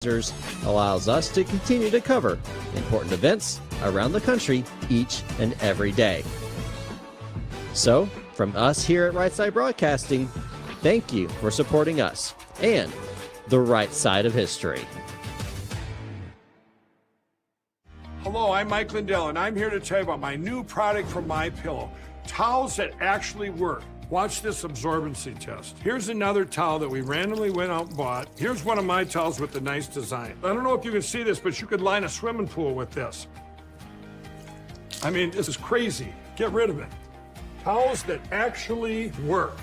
allows us to continue to cover important events around the country each and every day. So, from us here at Right Side Broadcasting, thank you for supporting us and the right side of history. Hello, I'm Mike Lindell, and I'm here to tell you about my new product from MyPillow, towels that actually work. Watch this absorbency test. Here's another towel that we randomly went out and bought. Here's one of my towels with the nice design. I don't know if you can see this, but you could line a swimming pool with this. I mean, this is crazy. Get rid of it. Towels that actually work.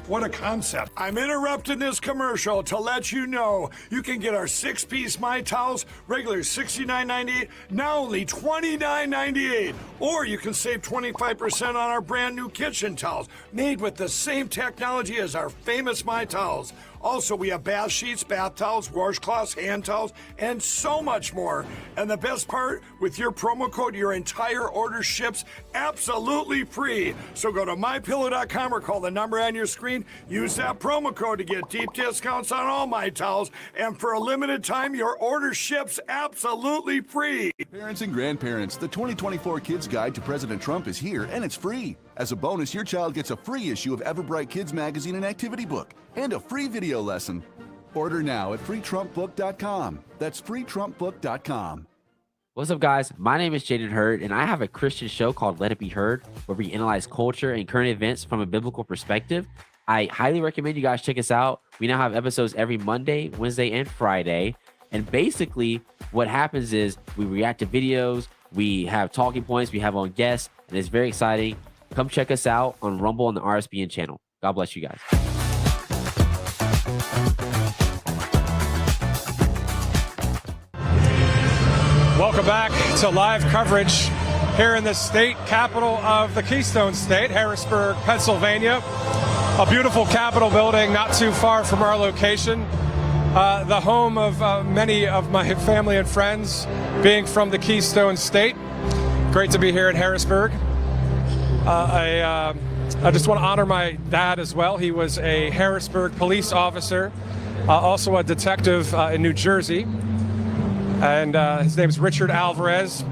What a concept. I'm interrupting this commercial to let you know you can get our 6-piece My Towels, regular $69.98, now only $29.98. Or you can save 25% on our brand new kitchen towels, made with the same technology as our famous My Towels. Also, we have bath sheets, bath towels, washcloths, hand towels, and so much more. And the best part, with your promo code, your entire order ships absolutely free. So go to mypillow.com or call the number on your screen. Use that promo code to get deep discounts on all My Towels. And for a limited time, your order ships absolutely free. Parents and grandparents, the 2024 Kids Guide to President Trump is here, and it's free. As a bonus, your child gets a free issue of Everbright Kids Magazine and Activity Book, and a free video lesson. Order now at freetrumpbook.com. That's freetrumpbook.com. What's up, guys? My name is Jaden Hurd, and I have a Christian show called Let It Be Heard, where we analyze culture and current events from a biblical perspective. I highly recommend you guys check us out. We now have episodes every Monday, Wednesday, and Friday. And basically, what happens is we react to videos, we have talking points, we have on guests, and it's very exciting. Come check us out on Rumble and the RSBN channel. God bless you guys. Welcome back to live coverage here in the state capital of the Keystone State, Harrisburg, Pennsylvania. A beautiful Capitol building not too far from our location. The home of many of my family and friends, being from the Keystone State. Great to be here in Harrisburg. I just want to honor my dad as well. He was a Harrisburg police officer, also a detective in New Jersey. And his name is Richard Alvarez.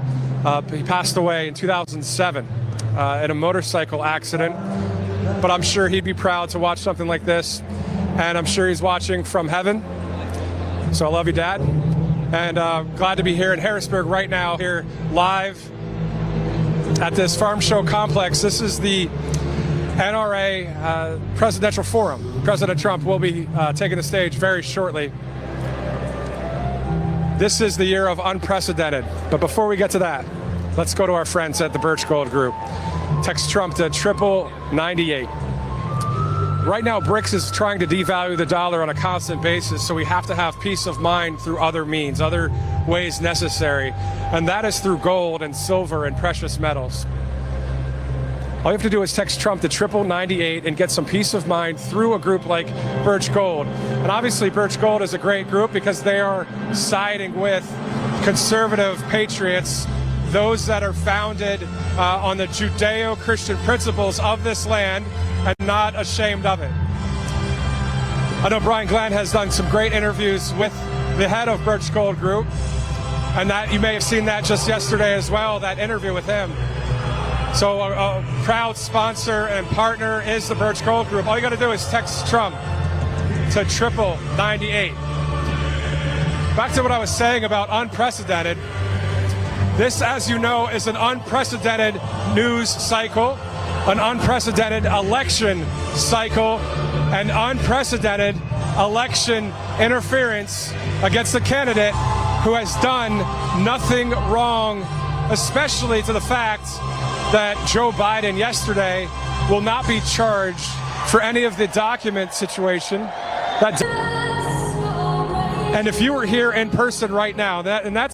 He passed away in 2007 in a motorcycle accident. But I'm sure he'd be proud to watch something like this. And I'm sure he's watching from heaven. So I love you, Dad. And glad to be here in Harrisburg right now, here live at this farm show complex. This is the NRA presidential forum. President Trump will be taking the stage very shortly. This is the year of unprecedented. But before we get to that, let's go to our friends at the Birch Gold Group. Text Trump to 9898. Right now, BRICS is trying to devalue the dollar on a constant basis, so we have to have peace of mind through other means, other ways necessary, and that is through gold and silver and precious metals. All you have to do is text Trump to 9898 and get some peace of mind through a group like Birch Gold. And obviously, Birch Gold is a great group because they are siding with conservative patriots, those that are founded on the Judeo-Christian principles of this land and not ashamed of it. I know Brian Glenn has done some great interviews with the head of Birch Gold Group, and that you may have seen that just yesterday as well, that interview with him. So a proud sponsor and partner is the Birch Gold Group. All you got to do is text Trump to 9898. Back to what I was saying about unprecedented. This, as you know, is an unprecedented news cycle, an unprecedented election cycle, and unprecedented election interference against a candidate who has done nothing wrong, especially to the fact that Joe Biden yesterday will not be charged for any of the document situation. And if you were here in person right now, that's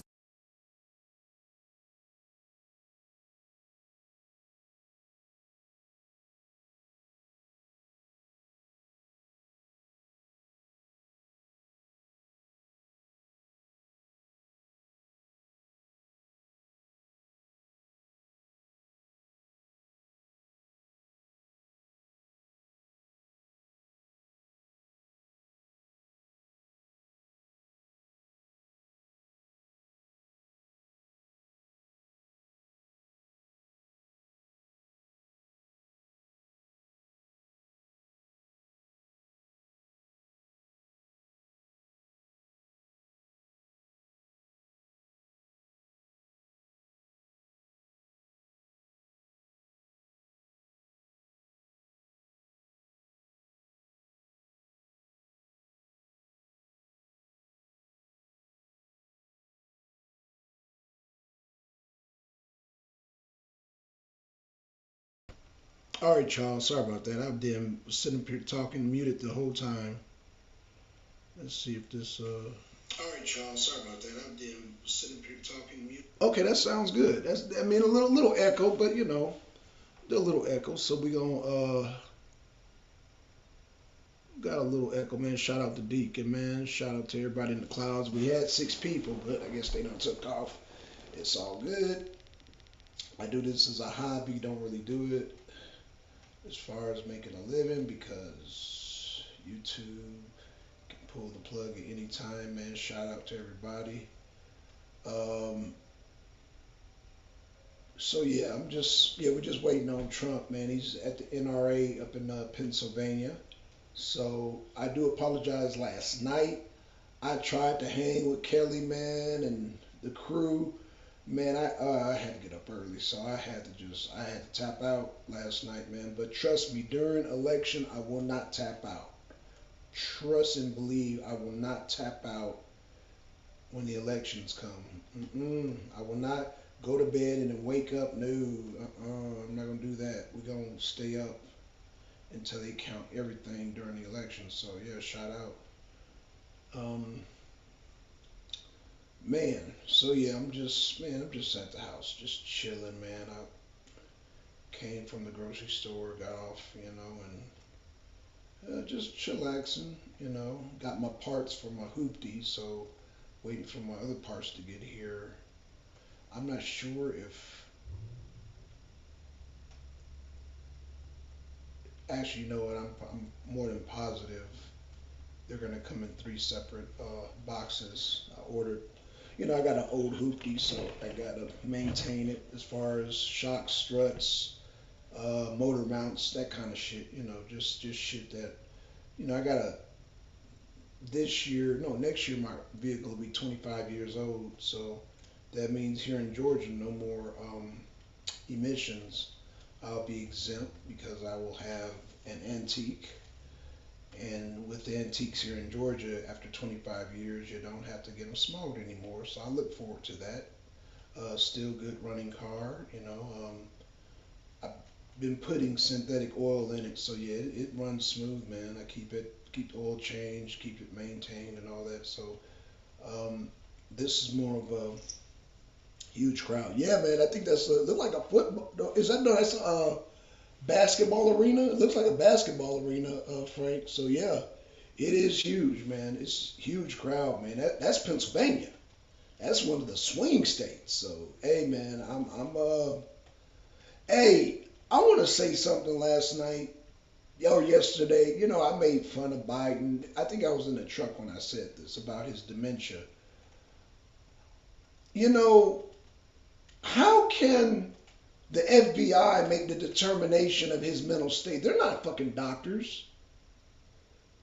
All right, y'all. Sorry about that. I've been sitting up here talking muted the whole time. Let's see if this. All right, y'all. Sorry about that. I've been sitting up here talking muted. Okay, that sounds good. I mean, a little echo, but you know, a little echo. So we gonna got a little echo, man. Shout out to Deacon, man. Shout out to everybody in the clouds. We had 6 people, but I guess they done took off. It's all good. I do this as a hobby. Don't really do it as far as making a living because YouTube can pull the plug at any time, man. Shout out to everybody. So yeah, we're just waiting on Trump, man. He's at the NRA up in Pennsylvania. So I do apologize. Last night I tried to hang with Kelly, man, and the crew. Man, I had to get up early, so I had to tap out last night, man. But trust me, during election, I will not tap out. Trust and believe, I will not tap out when the elections come. I will not go to bed and then wake up. No, I'm not gonna do that. We're gonna stay up until they count everything during the election. So yeah, shout out. Man, so yeah, I'm just at the house, just chilling, man. I came from the grocery store, got off, you know, and just chillaxing, you know. Got my parts for my hoopty, so waiting for my other parts to get here. I'm not sure if, actually, you know what? I'm more than positive they're gonna come in 3 separate boxes. I ordered. You know, I got an old hoopty, so I gotta maintain it as far as shocks, struts, motor mounts, that kind of shit. You know, just shit that, you know, I gotta. Next year my vehicle will be 25 years old, so that means here in Georgia no more emissions. I'll be exempt because I will have an antique. And with the antiques here in Georgia, after 25 years, you don't have to get them smoked anymore. So I look forward to that. Still good running car, you know. I've been putting synthetic oil in it, so yeah, it runs smooth, man. I keep the oil changed, keep it maintained, and all that. So this is more of a huge crowd. Yeah, man. I think that's look like a football. Is that no? That's a basketball arena. It looks like a basketball arena, Frank. So yeah, it is huge, man. It's huge crowd, man. That's Pennsylvania. That's one of the swing states. So hey, man, hey, I want to say something last night or yesterday. You know, I made fun of Biden. I think I was in the truck when I said this about his dementia. You know, how can the FBI make the determination of his mental state? They're not fucking doctors.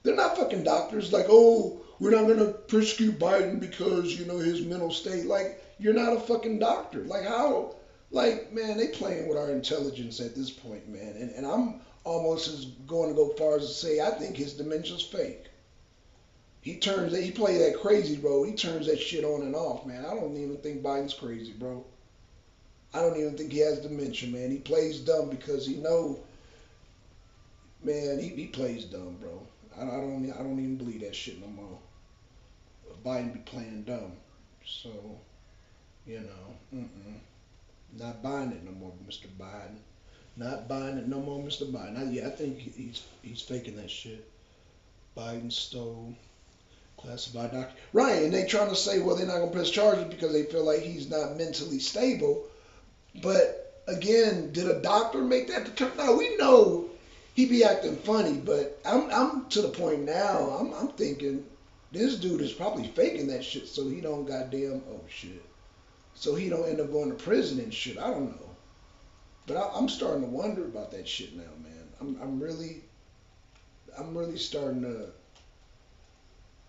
They're not fucking doctors. Like, oh, we're not gonna prosecute Biden because, you know, his mental state. Like, you're not a fucking doctor. Like, how? Like, man, they playing with our intelligence at this point, man. And I'm almost as going to go far as to say I think his dementia's fake. He play that crazy role. He turns that shit on and off, man. I don't even think Biden's crazy, bro. I don't even think he has dementia, man. He plays dumb because he know, man. He plays dumb, bro. I don't even believe that shit no more. Biden be playing dumb, so you know, not buying it no more, Mr. Biden. Not buying it no more, Mr. Biden. I think he's faking that shit. Biden stole classified document. Right, and they trying to say, well, they're not gonna press charges because they feel like he's not mentally stable. But again, did a doctor make that determination? No, we know he be acting funny, but I'm to the point now. I'm thinking this dude is probably faking that shit so he don't goddamn so he don't end up going to prison and shit. I don't know, but I'm starting to wonder about that shit now, man. I'm really starting to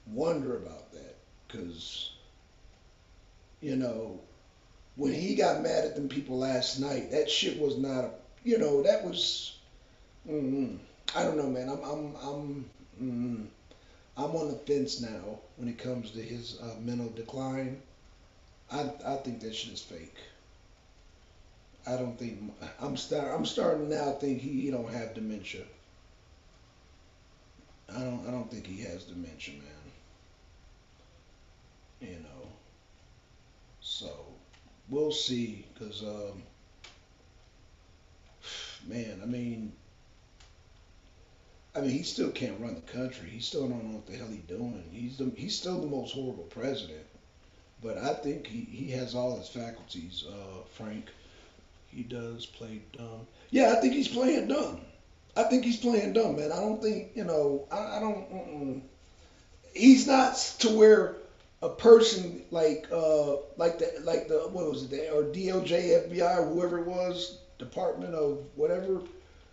wonder about that because you know. When he got mad at them people last night, that shit was not a, you know, that was, I don't know, man. I'm on the fence now when it comes to his mental decline. I think that shit is fake. I don't think I'm starting now to think he don't have dementia. I don't think he has dementia, man. You know. So we'll see, cause man, I mean, he still can't run the country. He still don't know what the hell he's doing. He's still the most horrible president. But I think he has all his faculties. Frank, he does play dumb. Yeah, I think he's playing dumb. I think he's playing dumb, man. I don't think I don't. He's not to where a person like the what was it, or DOJ, FBI, or whoever it was, Department of whatever,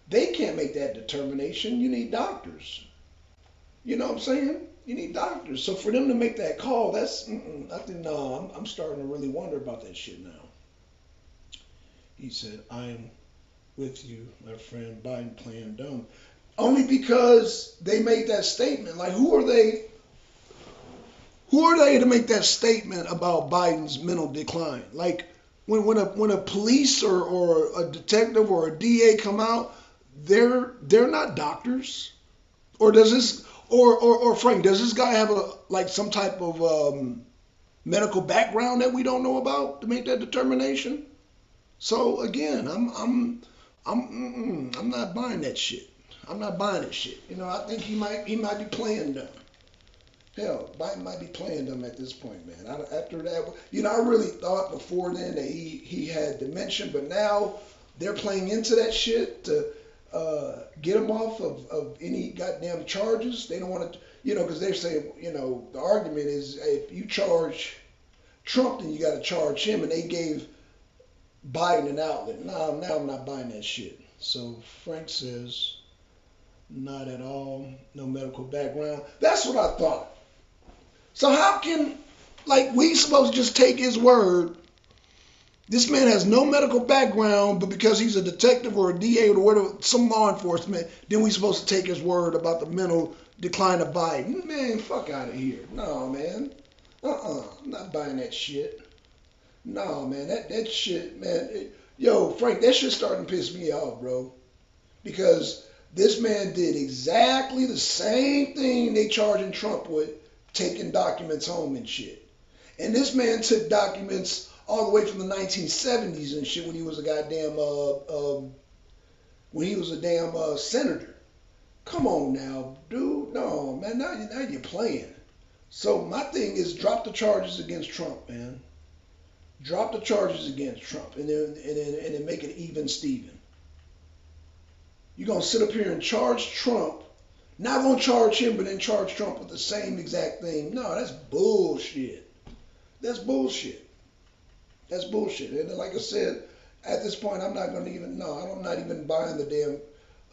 they can't make that determination. You need doctors. You know what I'm saying? You need doctors. So for them to make that call, I think no. I'm starting to really wonder about that shit now. He said, "I am with you, my friend. Biden playing dumb." Only because they made that statement. Like, who are they? Who are they to make that statement about Biden's mental decline? Like, when a police or a detective or a DA come out, they're not doctors. Or does this or Frank, does this guy have some type of medical background that we don't know about to make that determination? So again, I'm not buying that shit. I'm not buying that shit. I think he might be playing dumb. Hell, Biden might be playing them at this point, man. After that, I really thought before then that he had dementia, but now they're playing into that shit to get him off of any goddamn charges. They don't want to, because they're saying, the argument is, hey, if you charge Trump, then you got to charge him, and they gave Biden an outlet. Now I'm not buying that shit. So Frank says, not at all, no medical background. That's what I thought. So how can, we supposed to just take his word? This man has no medical background, but because he's a detective or a DA or whatever, some law enforcement, then we supposed to take his word about the mental decline of Biden. Man, fuck out of here. No, man. I'm not buying that shit. No, man. That shit, man. Yo, Frank, that shit starting to piss me off, bro. Because this man did exactly the same thing they charging Trump with, taking documents home and shit. And this man took documents all the way from the 1970s and shit when he was a goddamn damn senator. Come on now, dude. No, man. Now you're playing. So my thing is, drop the charges against Trump, man. Drop the charges against Trump, and then make it even Steven. You're gonna sit up here and charge Trump. Not gonna charge him, but then charge Trump with the same exact thing. No, that's bullshit. That's bullshit. That's bullshit. And like I said, at this point, I'm not even buying the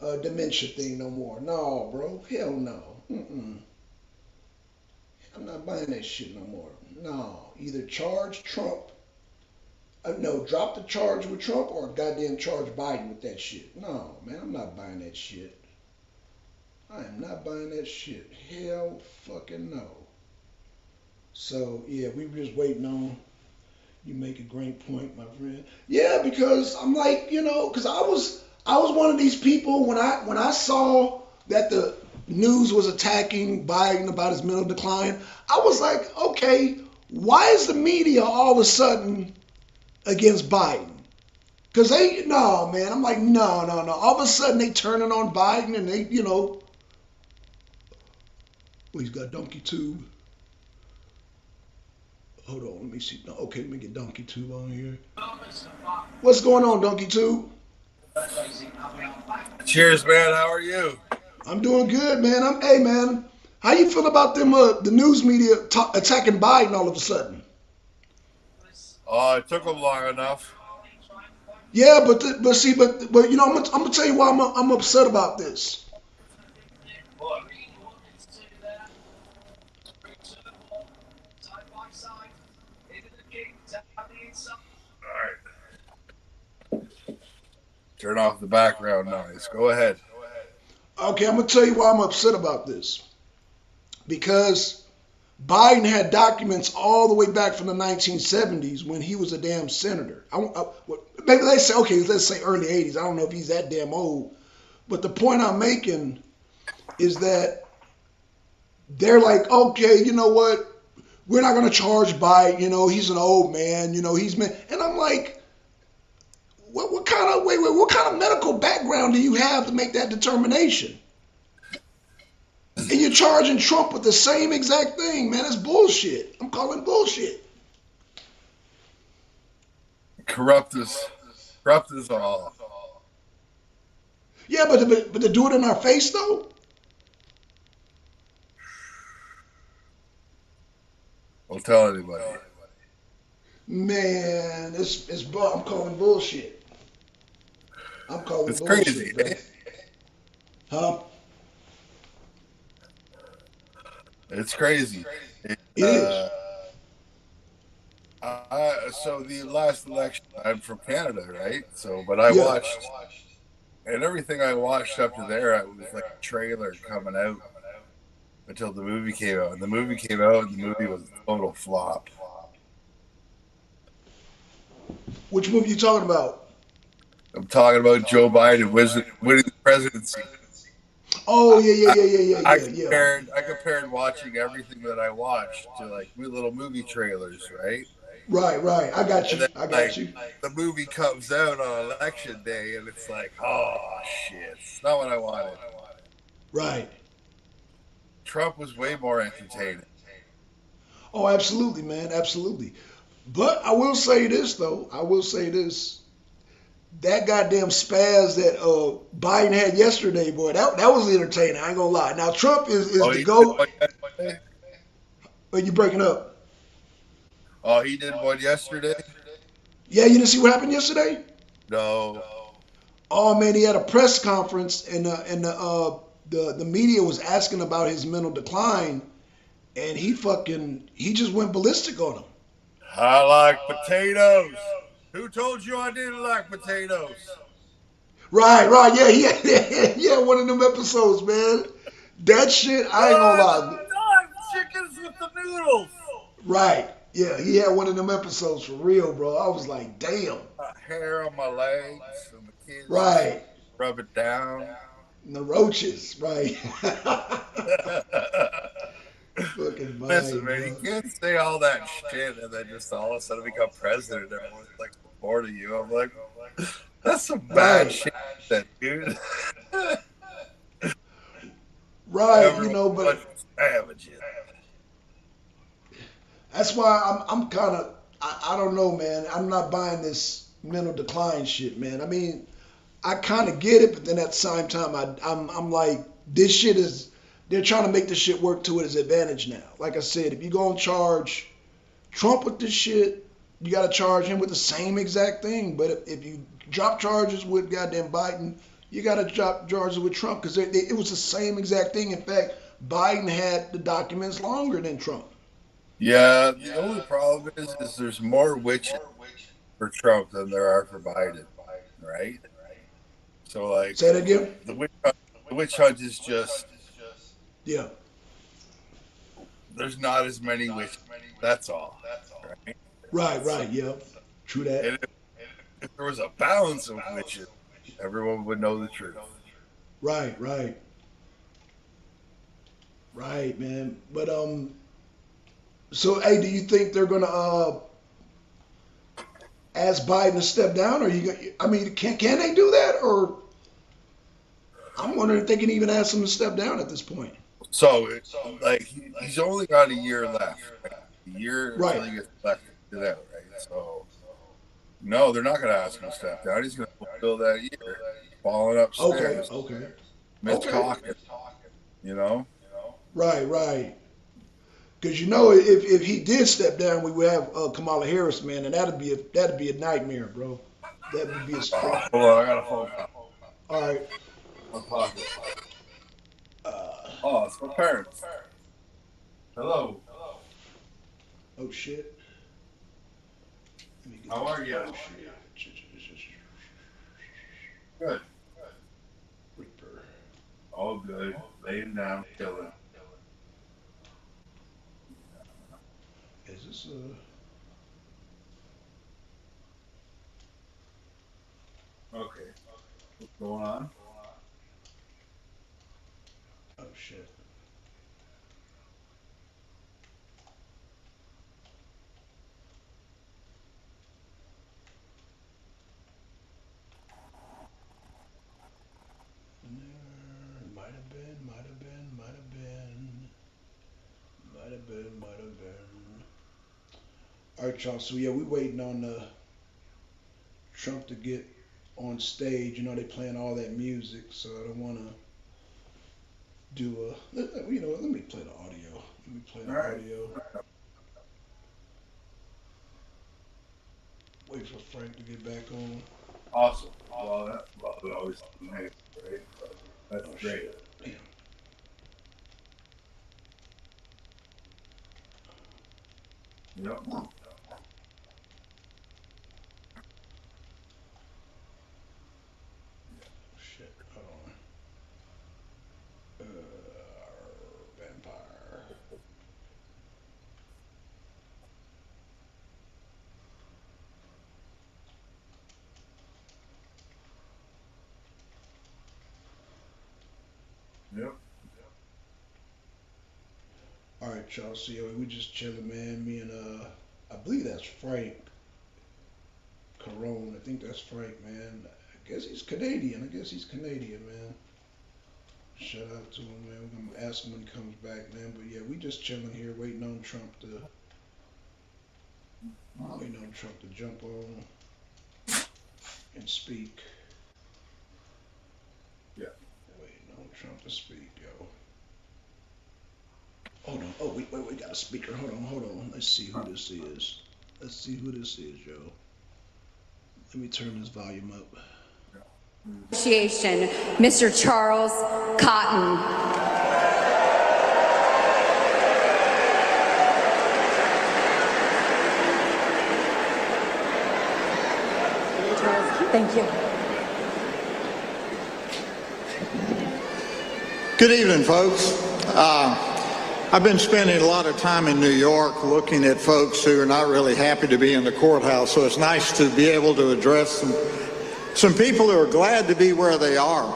damn dementia thing no more. No, bro. Hell no. I'm not buying that shit no more. No. Either charge Trump. No, drop the charge with Trump or goddamn charge Biden with that shit. No, man, I'm not buying that shit. I am not buying that shit. Hell fucking no. So, yeah, we were just waiting on you. Make a great point, my friend. Yeah, because I'm like, because I was one of these people when I saw that the news was attacking Biden about his mental decline. I was like, okay, why is the media all of a sudden against Biden? Because no, man. I'm like, no. All of a sudden they turning on Biden and they, oh, he's got Donkey Tube. Hold on, let me see. Okay, let me get Donkey Tube on here. What's going on, Donkey Tube? Cheers, man. How are you? I'm doing good, man. Hey, man. How you feel about them the news media attacking Biden all of a sudden? It took them long enough. Yeah, but I'm gonna tell you why I'm upset about this. All right. Turn off the background noise. Go ahead. Okay, I'm gonna tell you why I'm upset about this. Because Biden had documents all the way back from the 1970s when he was a damn senator. Maybe they say, okay, let's say early 80s. I don't know if he's that damn old. But the point I'm making is that they're like, okay, you know what? We're not going to charge Biden. You know, he's an old man. You know, and I'm like, what kind of medical background do you have to make that determination? And you're charging Trump with the same exact thing, man. It's bullshit. I'm calling bullshit. Corrupt as all. Yeah, but to do it in our face though. Don't tell anybody. Man, I'm calling bullshit. I'm calling It's bullshit, crazy. man. Huh? It's crazy. It is. So the last election, I'm from Canada, right? So, but I watched, and everything I watched up to there, it was like a trailer coming out until the movie came out. And the movie came out, and the movie was a total flop. Which movie you talking about? I'm talking about Joe Biden winning the presidency. Oh yeah. I compared watching everything that I watched to like little movie trailers, right? Right. I got you. Then, I got you. The movie comes out on election day, and it's like, oh shit, it's not what I wanted. Right. Trump was way more entertaining. Oh, absolutely, man, absolutely. But I will say this though. That goddamn spaz that Biden had yesterday, boy, that was entertaining. I ain't gonna lie. Now Trump is the GOAT. Are you breaking up? Oh, he did one yesterday? Yeah, you didn't see what happened yesterday? No. Oh man, he had a press conference and the media was asking about his mental decline, and he just went ballistic on him. I like potatoes. Who told you I didn't like potatoes? Right. Yeah, he had one of them episodes, man. That shit, I ain't gonna lie. Chickens with the noodles. Right. Yeah, he had one of them episodes for real, bro. I was like, damn. Hair on my legs and the kids. Right. Rub it down. And the roaches, right. Fucking Listen, man, you can't say all that shit and then just all of a sudden become president. Everyone's like supporting you. I'm like, that's some bad shit, dude. Right, you know, but savages. That's why I'm kind of, I don't know, man. I'm not buying this mental decline shit, man. I mean, I kind of get it, but then at the same time, I'm like, this shit is, they're trying to make this shit work to his advantage now. Like I said, if you're going to charge Trump with this shit, you got to charge him with the same exact thing. But if you drop charges with goddamn Biden, you got to drop charges with Trump because it was the same exact thing. In fact, Biden had the documents longer than Trump. Yeah, the only problem is there's more witches for Trump than there are for Biden, right? So, like, say that again. The witch hunt is just yeah. There's not as many witches. That's all. Right. Yeah. True that. And if there was a balance of witches, everyone would know the truth. Right, man. But so hey, do you think they're gonna ask Biden to step down, or can they do that, or I'm wondering if they can even ask him to step down at this point. So, he's only got a year left. Right? A year right. until he gets elected out, right? So, no, they're not going to ask him to step down. He's going to fulfill that year. Falling upstairs. Okay. Talking. You know? Right. Because if he did step down, we would have Kamala Harris, man, and that'd be a nightmare, bro. That would be a struggle. Hold on, I got a phone call. All right. My pocket. It's my parents. Hello. Oh shit. How are you? Good. All good. Laying down, chilling. Is this Okay. What's going on? oh shit. Might have been, might have been, might have been, might have been, might have been. All right, y'all. So yeah, we waiting on Trump to get on stage. You know, they playing all that music, so I don't want to do a. You know, let me play the audio. Let me play the audio. Wait for Frank to get back on. Awesome. Well, that always nice, right? That's great. Shit. Damn. Yep. Oh, shit. Hold on. Vampire. Yep. All right, y'all. So yeah, we just chilling, man. Me and I believe that's Frank Carone. I think that's Frank, man. I guess he's Canadian. Man. Shout out to him, man. We're gonna ask him when he comes back, man. But yeah, we just chilling here, waiting on Trump to jump on and speak. Yeah. Waiting on Trump to speak, yo. Hold on. Oh, wait, we got a speaker. Hold on. Let's see who this is. Yo. Let me turn this volume up. Appreciation, Mr. Charles Cotton. Thank you. Good evening, folks. I've been spending a lot of time in New York looking at folks who are not really happy to be in the courthouse, so it's nice to be able to address some people who are glad to be where they are.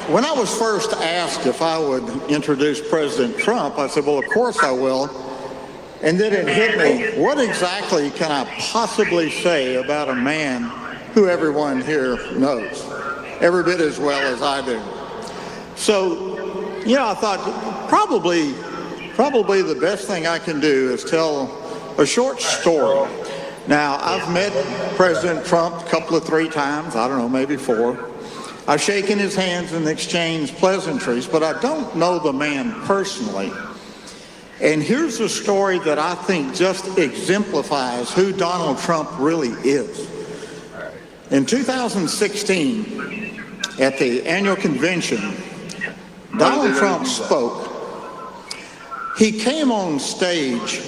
When I was first asked if I would introduce President Trump, I said, well, of course I will. And then it hit me, what exactly can I possibly say about a man who everyone here knows, every bit as well as I do? So, I thought probably the best thing I can do is tell a short story. Now, I've met President Trump a three times, I don't know, maybe four. I've shaken his hands and exchanged pleasantries, but I don't know the man personally. And here's a story that I think just exemplifies who Donald Trump really is. In 2016, at the annual convention, Donald Trump spoke. He came on stage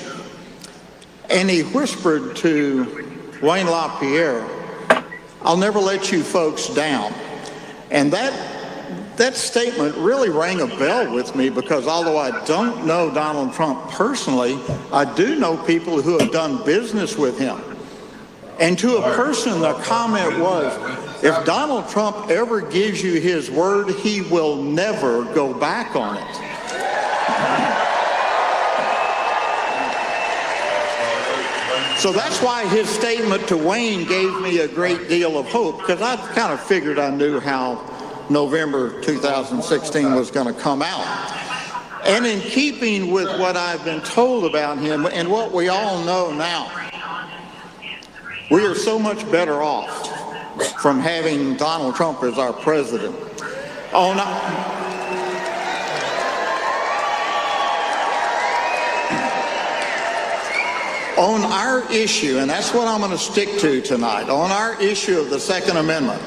and he whispered to Wayne LaPierre, "I'll never let you folks down." And that statement really rang a bell with me, because although I don't know Donald Trump personally, I do know people who have done business with him. And to a person, the comment was, if Donald Trump ever gives you his word, he will never go back on it. So that's why his statement to Wayne gave me a great deal of hope, because I kind of figured I knew how November 2016 was going to come out. And in keeping with what I've been told about him and what we all know now, we are so much better off from having Donald Trump as our president. On our issue, and that's what I'm going to stick to tonight, on our issue of the Second Amendment,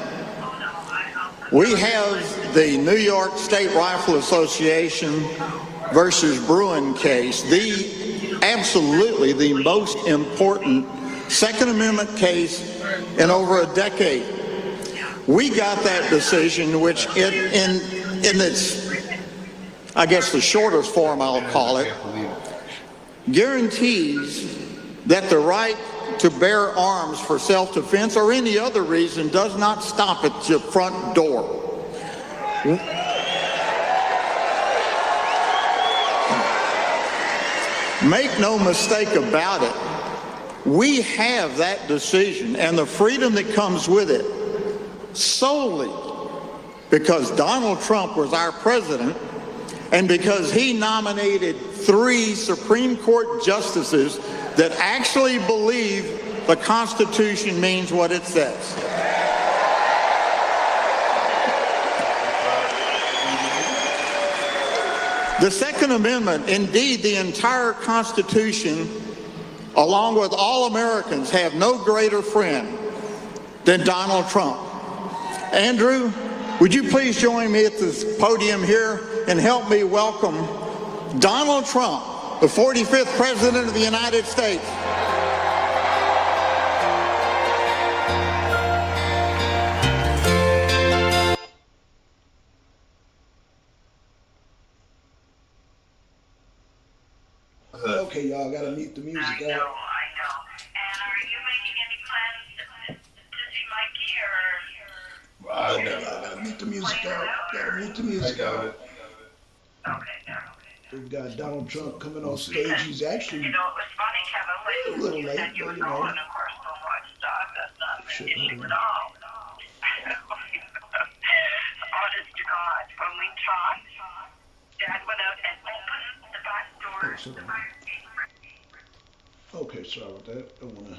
we have the New York State Rifle Association versus Bruin case, absolutely the most important Second Amendment case in over a decade. We got that decision, which in its I guess the shortest form I'll call it, guarantees that the right to bear arms for self-defense or any other reason does not stop at your front door. Make no mistake about it, we have that decision and the freedom that comes with it solely because Donald Trump was our president and because he nominated 3 Supreme Court justices that actually believe the Constitution means what it says. The Second Amendment, indeed the entire Constitution, along with all Americans, have no greater friend than Donald Trump. Andrew, would you please join me at this podium here and help me welcome Donald Trump, the 45th President of the United States. Okay, y'all gotta mute the music out. I know. And are you making any plans to see Mikey or? I know. Y'all gotta mute the music out. Gotta mute the music out. Okay. We've got Donald Trump coming on stage. He's actually You know, it was funny, Kevin, a little when you late, said you but were you know. going, of course, so much stuff. That's not an Shit, issue hold at on. all. Honest to God, when we talked, Dad went out and opened the back door. Oh, sorry. Okay, sorry about that. I want to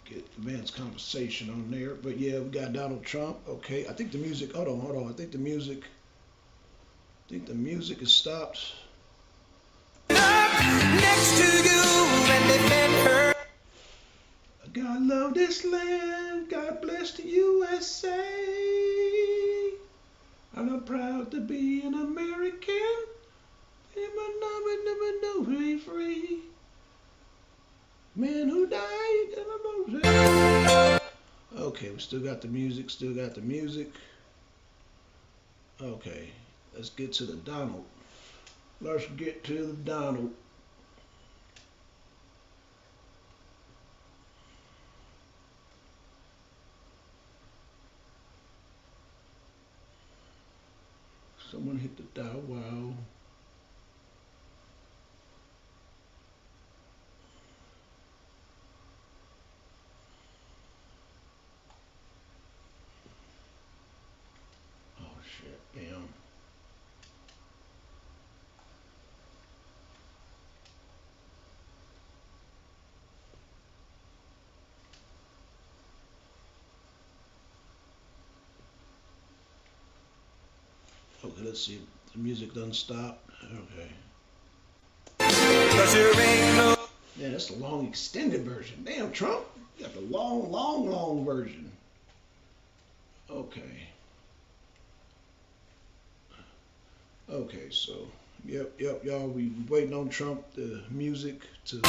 get the man's conversation on there. But yeah, we got Donald Trump. Okay, I think the music, hold on. I think the music has stopped. Next to you and defend her. God love this land. God bless the USA. And I'm proud to be an American. Never know be free. Man who died in a motor. Okay, we still got the music. Okay, let's get to the Donald. Let's get to the Donald. Someone hit the dial. Wow. Oh shit, damn. Okay, let's see. The music doesn't stop. Okay. Man, that's the long extended version. Damn, Trump. You got the long version. Okay. Okay, so, yep, y'all. We waiting on Trump, the music to...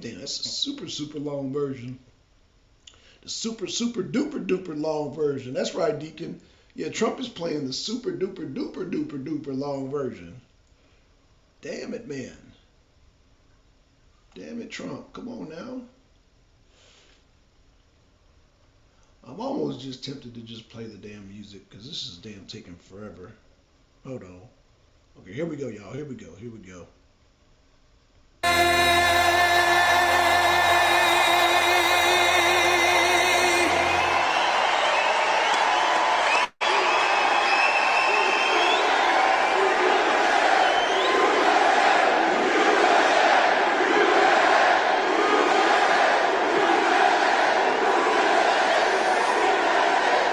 Damn, that's a super long version. The super duper long version. That's right, Deacon. Yeah, Trump is playing the super duper long version. Damn it, man. Damn it, Trump. Come on now. I'm almost just tempted to just play the damn music because this is damn taking forever. Hold on. Okay, here we go, y'all. Here we go.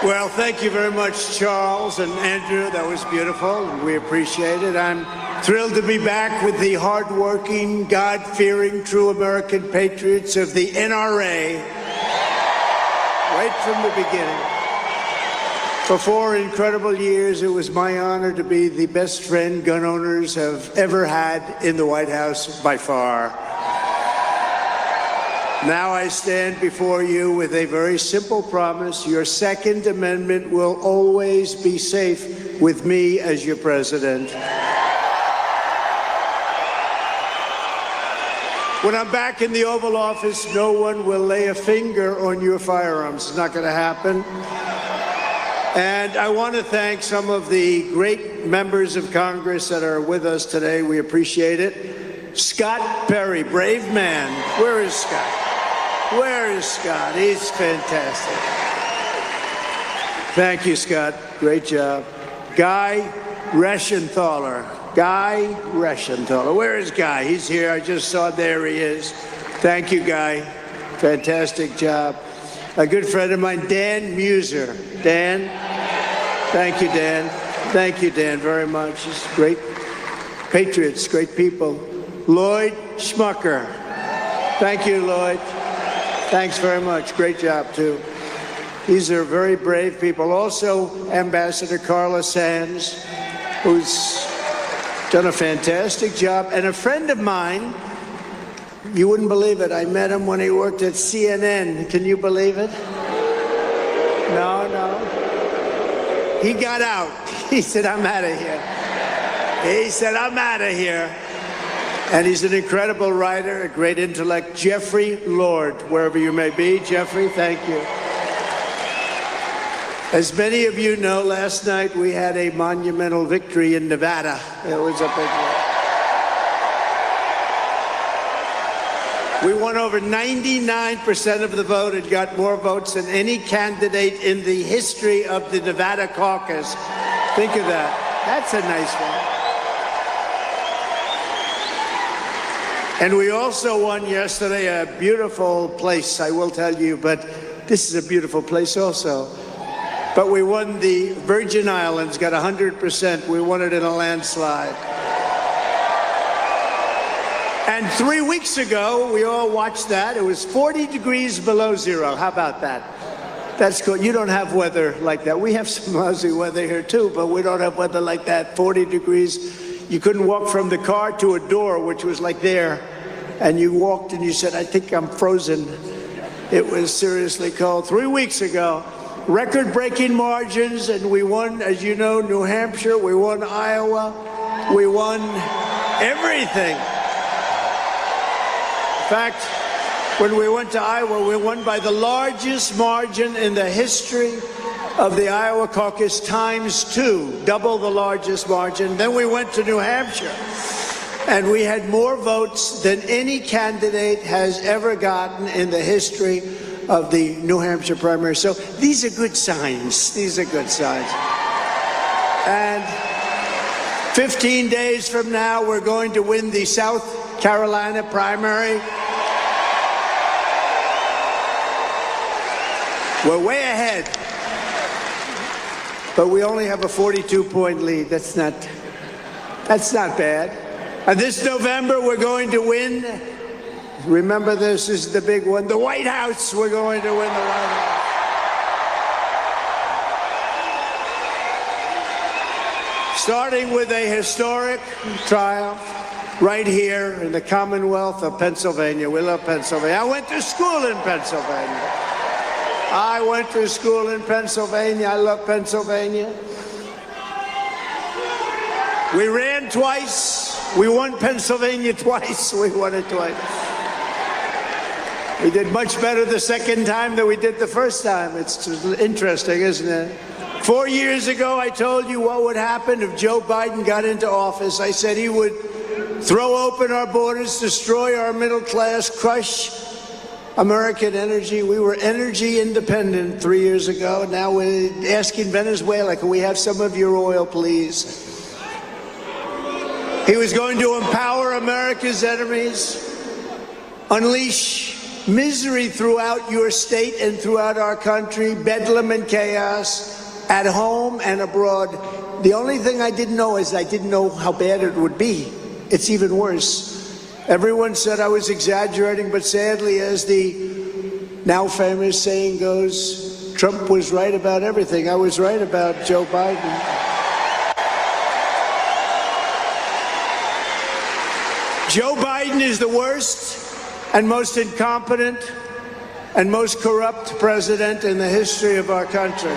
Well, thank you very much, Charles and Andrew. That was beautiful, and we appreciate it. I'm thrilled to be back with the hardworking, God-fearing, true American patriots of the NRA, right from the beginning. For 4 incredible years, it was my honor to be the best friend gun owners have ever had in the White House by far. Now I stand before you with a very simple promise. Your Second Amendment will always be safe with me as your president. When I'm back in the Oval Office, no one will lay a finger on your firearms. It's not going to happen. And I want to thank some of the great members of Congress that are with us today. We appreciate it. Scott Perry, brave man. Where is Scott? Where is Scott? He's fantastic. Thank you, Scott. Great job. Guy Reschenthaler. Guy Reschenthaler. Where is Guy? He's here. I just saw. There he is. Thank you, Guy. Fantastic job. A good friend of mine, Dan Muser. Dan. Thank you, Dan. Thank you, Dan, very much. He's great patriots, great people. Lloyd Schmucker. Thank you, Lloyd. Thanks very much. Great job, too. These are very brave people. Also, Ambassador Carla Sands, who's done a fantastic job. And a friend of mine, you wouldn't believe it, I met him when he worked at CNN. Can you believe it? No. He got out. He said, I'm out of here. He said, I'm out of here. And he's an incredible writer, a great intellect. Jeffrey Lord, wherever you may be. Jeffrey, thank you. As many of you know, last night we had a monumental victory in Nevada. It was a big one. We won over 99% of the vote and got more votes than any candidate in the history of the Nevada caucus. Think of that. That's a nice one. And we also won yesterday a beautiful place, I will tell you, but this is a beautiful place also. But we won the Virgin Islands, got 100%. We won it in a landslide. And 3 weeks ago, we all watched that. It was 40 degrees below zero. How about that? That's cool. You don't have weather like that. We have some lousy weather here too, but we don't have weather like that. 40 degrees. You couldn't walk from the car to a door, which was like there. And you walked and you said, I think I'm frozen. It was seriously cold. 3 weeks ago. Record-breaking margins, and we won, as you know, New Hampshire, we won Iowa, we won everything. In fact, when we went to Iowa, we won by the largest margin in the history of the Iowa caucus, ×2, double the largest margin. Then we went to New Hampshire, and we had more votes than any candidate has ever gotten in the history of the New Hampshire primary. So these are good signs. These are good signs. And 15 days from now, we're going to win the South Carolina primary. We're way ahead. But we only have a 42-point lead. That's not bad. And this November, we're going to win. Remember, this is the big one. The White House, we're going to win the White House. Starting with a historic triumph right here in the Commonwealth of Pennsylvania. We love Pennsylvania. I went to school in Pennsylvania. I love Pennsylvania. We ran twice. We won Pennsylvania twice. We won it twice. We did much better the second time than we did the first time. It's interesting, isn't it? 4 years ago, I told you what would happen if Joe Biden got into office. I said he would throw open our borders, destroy our middle class, crush American energy. We were energy independent 3 years ago. Now we're asking Venezuela, can we have some of your oil, please? He was going to empower America's enemies, unleash misery throughout your state and throughout our country, bedlam and chaos, at home and abroad. The only thing I didn't know is I didn't know how bad it would be. It's even worse. Everyone said I was exaggerating, but sadly, as the now famous saying goes, Trump was right about everything. I was right about Joe Biden. Joe Biden is the worst and most incompetent and most corrupt president in the history of our country.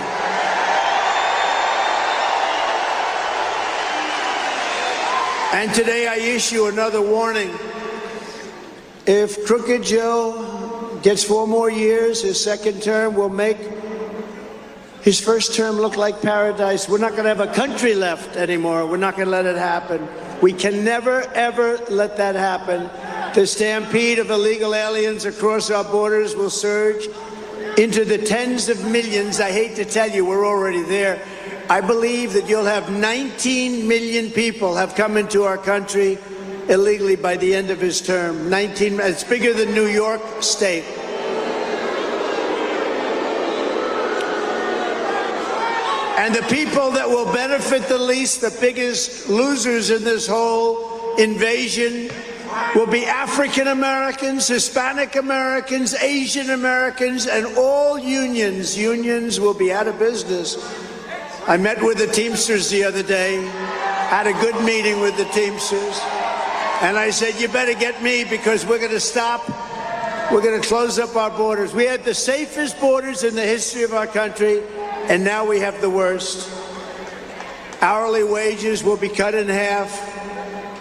And today I issue another warning. If Crooked Joe gets 4 more years, his second term will make his first term look like paradise. We're not going to have a country left anymore. We're not going to let it happen. We can never, ever let that happen. The stampede of illegal aliens across our borders will surge into the tens of millions. I hate to tell you, we're already there. I believe that you'll have 19 million people have come into our country illegally by the end of his term. 19, it's bigger than New York State. And the people that will benefit the least, the biggest losers in this whole invasion, will be African Americans, Hispanic Americans, Asian Americans, and all unions. Unions will be out of business. I met with the Teamsters the other day, had a good meeting with the Teamsters, and I said, you better get me because we're going to stop. We're going to close up our borders. We had the safest borders in the history of our country, and now we have the worst. Hourly wages will be cut in half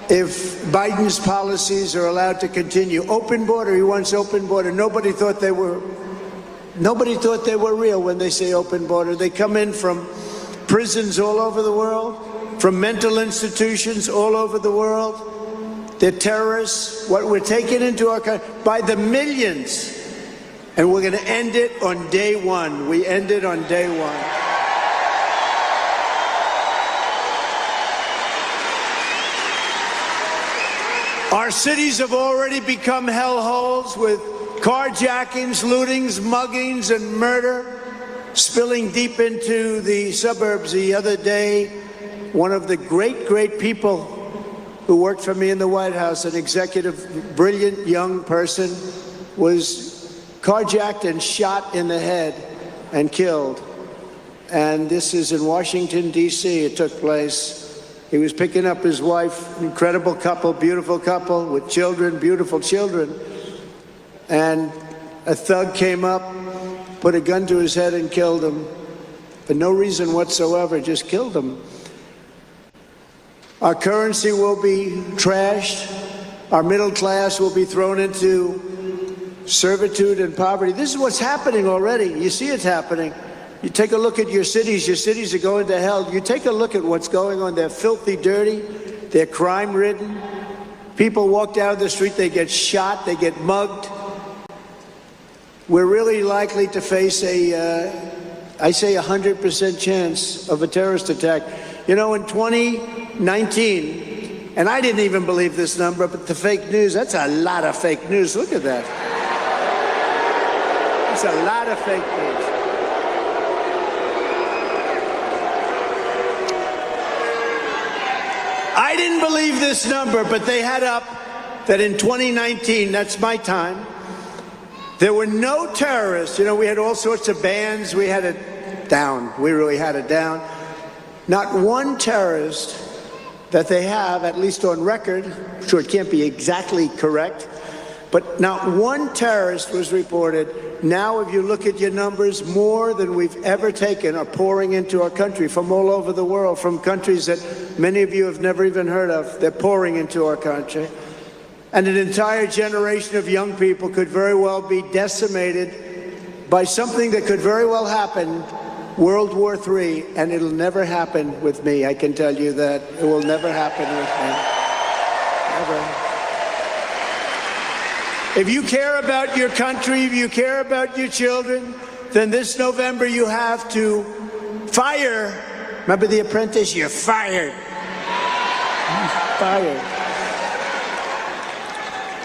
if Biden's policies are allowed to continue. Open border, he wants open border. Nobody thought they were real when they say open border. They come in from prisons all over the world, from mental institutions all over the world. They're terrorists. What we're taking into our country by the millions. And we're going to end it on day one. We end it on day one. Our cities have already become hellholes with carjackings, lootings, muggings, and murder spilling deep into the suburbs. The other day, one of the great people who worked for me in the White House, an executive, brilliant young person, was carjacked and shot in the head and killed. And this is in Washington, D.C. It took place. He was picking up his wife, incredible couple, beautiful couple with children, beautiful children. And a thug came up, put a gun to his head and killed him. For no reason whatsoever, just killed him. Our currency will be trashed. Our middle class will be thrown into servitude and poverty. This is what's happening already. You see it's happening. You take a look at your cities are going to hell. You take a look at what's going on. They're filthy dirty. They're crime-ridden. People walk down the street, they get shot, they get mugged. We're really likely to face I say 100% chance of a terrorist attack. You know, in 2019, and I didn't even believe this number, but the fake news, that's a lot of fake news. Look at that. That's a lot of fake news. I didn't believe this number, but they had up that in 2019, that's my time, there were no terrorists. You know, we had all sorts of bans. We had it down. We really had it down. Not one terrorist that they have, at least on record, I'm sure it can't be exactly correct, but not one terrorist was reported. Now, if you look at your numbers, more than we've ever taken are pouring into our country from all over the world, from countries that many of you have never even heard of. They're pouring into our country. And an entire generation of young people could very well be decimated by something that could very well happen, World War III, and it'll never happen with me. I can tell you that. It will never happen with me. Never. If you care about your country, if you care about your children, then this November you have to fire. Remember The Apprentice? You're fired. Fired.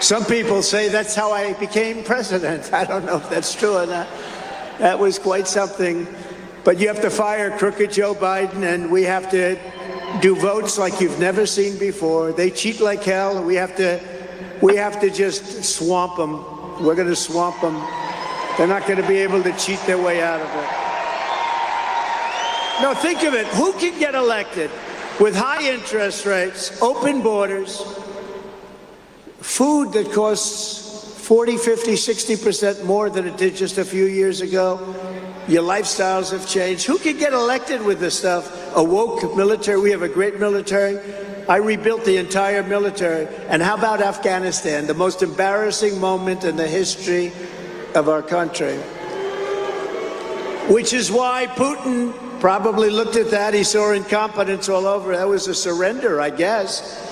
Some people say that's how I became president. I don't know if that's true or not. That was quite something. But you have to fire crooked Joe Biden, and we have to do votes like you've never seen before. They cheat like hell. We have to just swamp them. We're going to swamp them. They're not going to be able to cheat their way out of it. No, think of it. Who can get elected with high interest rates, open borders, food that costs 40, 50, 60% more than it did just a few years ago? Your lifestyles have changed. Who can get elected with this stuff? A woke military. We have a great military. I rebuilt the entire military. And how about Afghanistan, the most embarrassing moment in the history of our country? Which is why Putin probably looked at that. He saw incompetence all over. That was a surrender, I guess.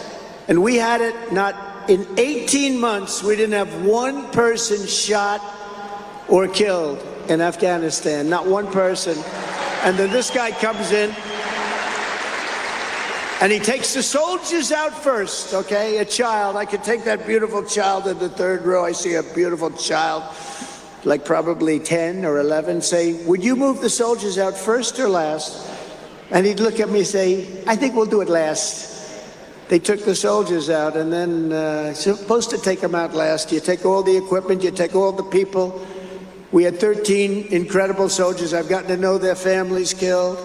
And we had it not in 18 months. We didn't have one person shot or killed in Afghanistan, not one person. And then this guy comes in and he takes the soldiers out first, okay? A child. I could take that beautiful child in the third row. I see a beautiful child, like probably 10 or 11, say, would you move the soldiers out first or last? And he'd look at me and say, I think we'll do it last. They took the soldiers out, and then supposed to take them out last. You take all the equipment, you take all the people. We had 13 incredible soldiers. I've gotten to know their families killed.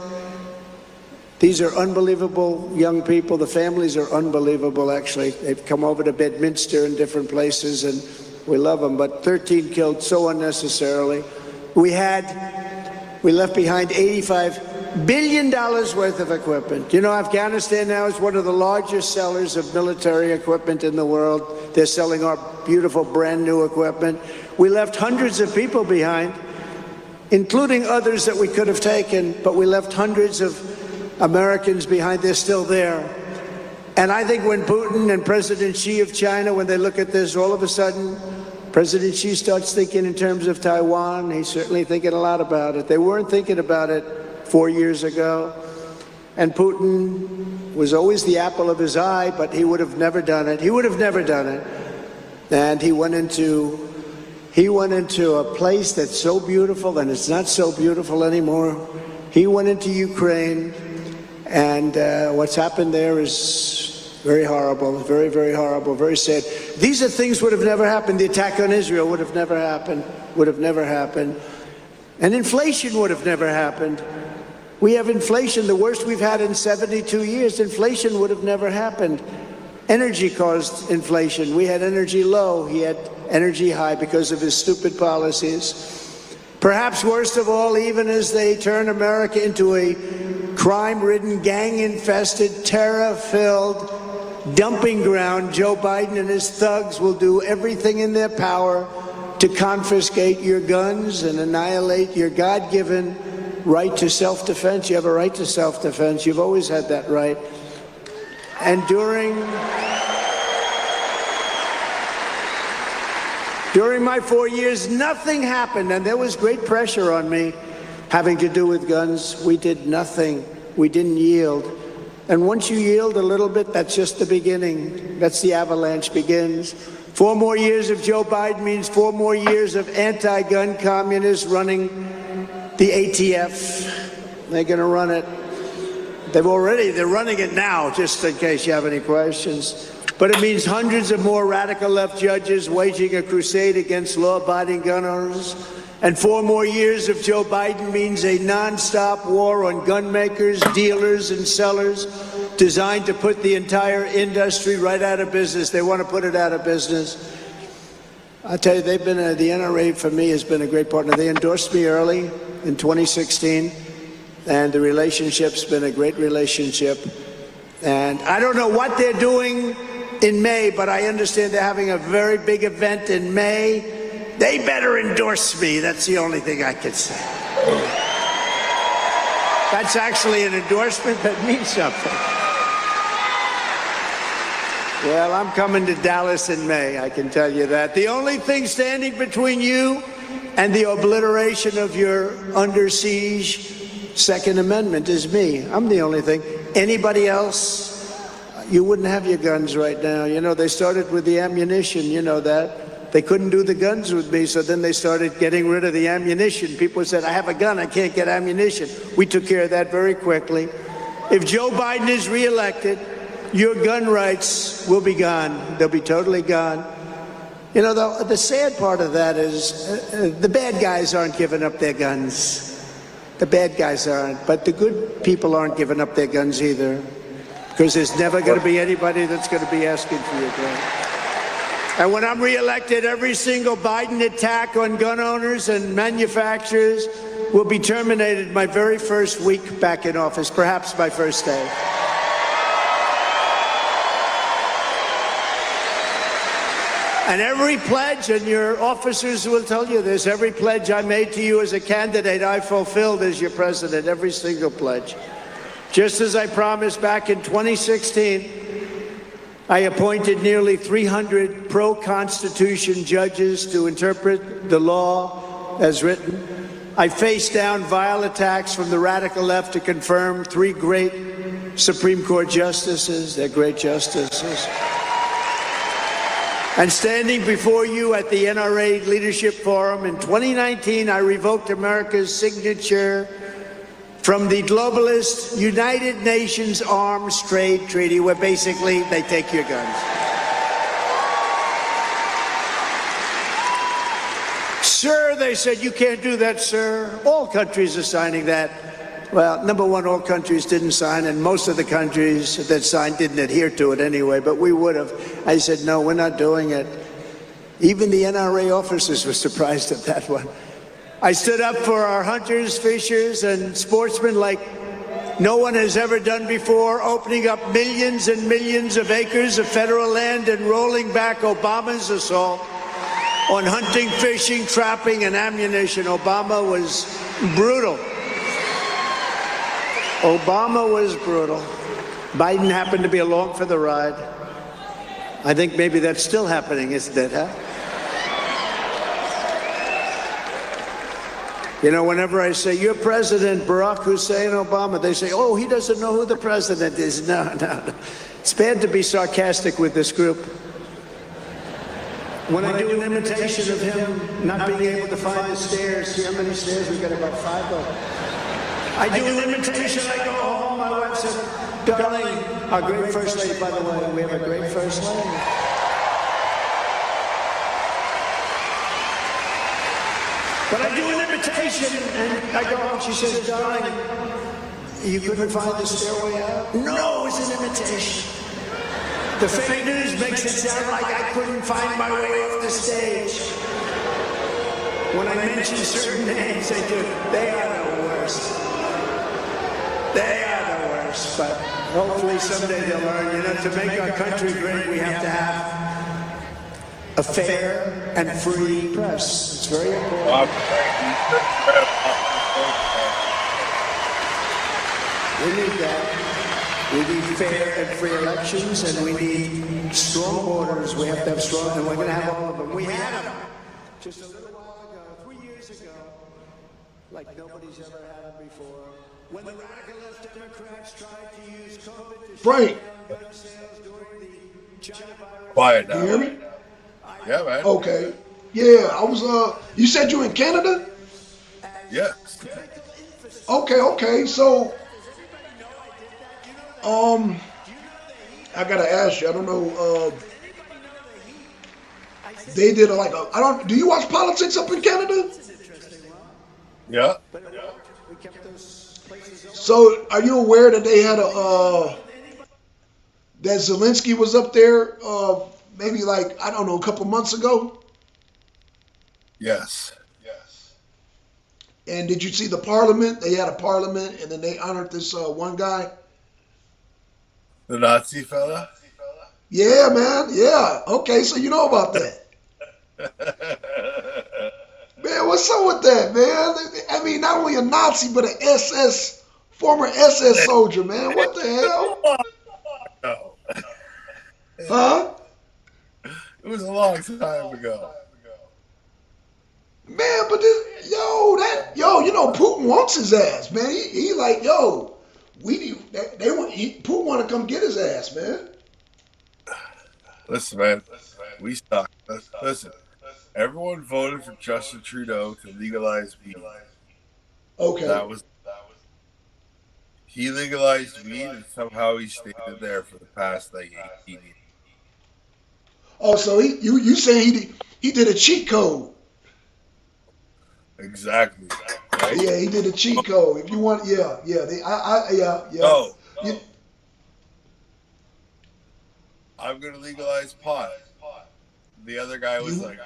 These are unbelievable young people. The families are unbelievable, actually. They've come over to Bedminster and different places, and we love them. But 13 killed so unnecessarily. We left behind $85 billion worth of equipment. You know, Afghanistan now is one of the largest sellers of military equipment in the world. They're selling our beautiful brand new equipment. We left hundreds of people behind, including others that we could have taken, but we left hundreds of Americans behind. They're still there. And I think when Putin and President Xi of China, when they look at this, all of a sudden, President Xi starts thinking in terms of Taiwan. He's certainly thinking a lot about it. They weren't thinking about it 4 years ago. And Putin was always the apple of his eye, but he would have never done it. He would have never done it. And he went into a place that's so beautiful, and it's not so beautiful anymore. He went into Ukraine. And what's happened there is very horrible, very, very horrible, very sad. These are things would have never happened. The attack on Israel would have never happened, And inflation would have never happened. We have inflation, the worst we've had in 72 years. Inflation would have never happened. Energy caused inflation. We had energy low. He had energy high because of his stupid policies. Perhaps worst of all, even as they turn America into a crime-ridden, gang-infested, terror-filled dumping ground, Joe Biden and his thugs will do everything in their power to confiscate your guns and annihilate your God-given right to self-defense. You have a right to self-defense. You've always had that right. And during my 4 years, nothing happened, and there was great pressure on me having to do with guns. We did nothing. We didn't yield. And once you yield a little bit, that's just the beginning. That's the avalanche begins. 4 more years of Joe Biden means 4 more years of anti-gun communists running the ATF. They're going to run it. They're running it now, just in case you have any questions. But it means hundreds of more radical left judges waging a crusade against law-abiding gun owners. And 4 more years of Joe Biden means a nonstop war on gun makers, dealers, and sellers designed to put the entire industry right out of business. They want to put it out of business. I'll tell you, the NRA for me has been a great partner. They endorsed me early in 2016, and the relationship's been a great relationship. And I don't know what they're doing in May, but I understand they're having a very big event in May. They better endorse me. That's the only thing I can say. That's actually an endorsement that means something. Well, I'm coming to Dallas in May, I can tell you that. The only thing standing between you and the obliteration of your under siege Second Amendment is me. I'm the only thing. Anybody else, you wouldn't have your guns right now. You know, they started with the ammunition, you know that. They couldn't do the guns with me, so then they started getting rid of the ammunition. People said, I have a gun, I can't get ammunition. We took care of that very quickly. If Joe Biden is reelected, your gun rights will be gone. They'll be totally gone. You know, the sad part of that is the bad guys aren't giving up their guns. The bad guys aren't, but the good people aren't giving up their guns either, because there's never going to be anybody that's going to be asking for your gun. And when I'm reelected, every single Biden attack on gun owners and manufacturers will be terminated my very first week back in office, perhaps my first day. And every pledge, and your officers will tell you this, every pledge I made to you as a candidate, I fulfilled as your president, every single pledge. Just as I promised back in 2016, I appointed nearly 300 pro-Constitution judges to interpret the law as written. I faced down vile attacks from the radical left to confirm 3 great Supreme Court justices. They're great justices. And standing before you at the NRA Leadership Forum in 2019, I revoked America's signature from the globalist United Nations Arms Trade Treaty, where basically they take your guns. Sir, they said, you can't do that, sir. All countries are signing that. Well, number one, all countries didn't sign, and most of the countries that signed didn't adhere to it anyway, but we would have. I said, no, we're not doing it. Even the NRA officers were surprised at that one. I stood up for our hunters, fishers, and sportsmen like no one has ever done before, opening up millions and millions of acres of federal land and rolling back Obama's assault on hunting, fishing, trapping, and ammunition. Obama was brutal. Obama was brutal. Biden happened to be along for the ride. I think maybe that's still happening, isn't it, huh? You know, whenever I say, you're President Barack Hussein Obama, they say, oh, he doesn't know who the president is. No, no, no. It's bad to be sarcastic with this group. When I do an imitation of him not being able to find the stairs, see how many stairs? We've got about 5 of them. I do an imitation, I go home, my wife says, darling, our great first lady, by the way, we have a great first lady. But I do an imitation, and I go home, she says, darling, you couldn't find the stairway out? No, it's an imitation. The fake news makes it sound like I couldn't find my way off the stage. When I mention certain names, they do, they are the worst. They are the worst, but hopefully someday they'll learn, you know, to make our country great, we have to have a fair and free press. It's very important. We need that. We need fair and free elections, and we need strong borders. We have to have strong, and we're going to have all of them. We had them just a little while ago, 3 years ago, like nobody's ever had them before. When the radical left Democrats tried to use COVID to Frank. gun sales during the China virus. Quiet now. You hear me? Yeah, man. Okay. Yeah, I was, you said you in Canada? Yes. Okay. So, I gotta ask you, I don't know, they did do you watch politics up in Canada? Yeah. So, are you aware that they had that Zelensky was up there, maybe I don't know, a couple months ago? Yes. And did you see the parliament? They had a parliament, and then they honored this one guy. The Nazi fella? Yeah, man. Yeah. Okay, so you know about that. Man, what's up with that, man? I mean, not only a Nazi, but an former SS soldier, man. What the hell? No. Huh? It was a long time ago. Man, but you know, Putin wants his ass, man. He like, yo, Putin want to come get his ass, man. Listen, man, we suck. Listen, everyone voted for Justin Trudeau to legalize weed. Okay. He legalized weed, and somehow he stayed in there for the past 18 years. Oh, so you saying he did a cheat code? Exactly. Right? Yeah, he did a cheat code. If you want, yeah. No. I'm going to legalize pot. The other guy was like,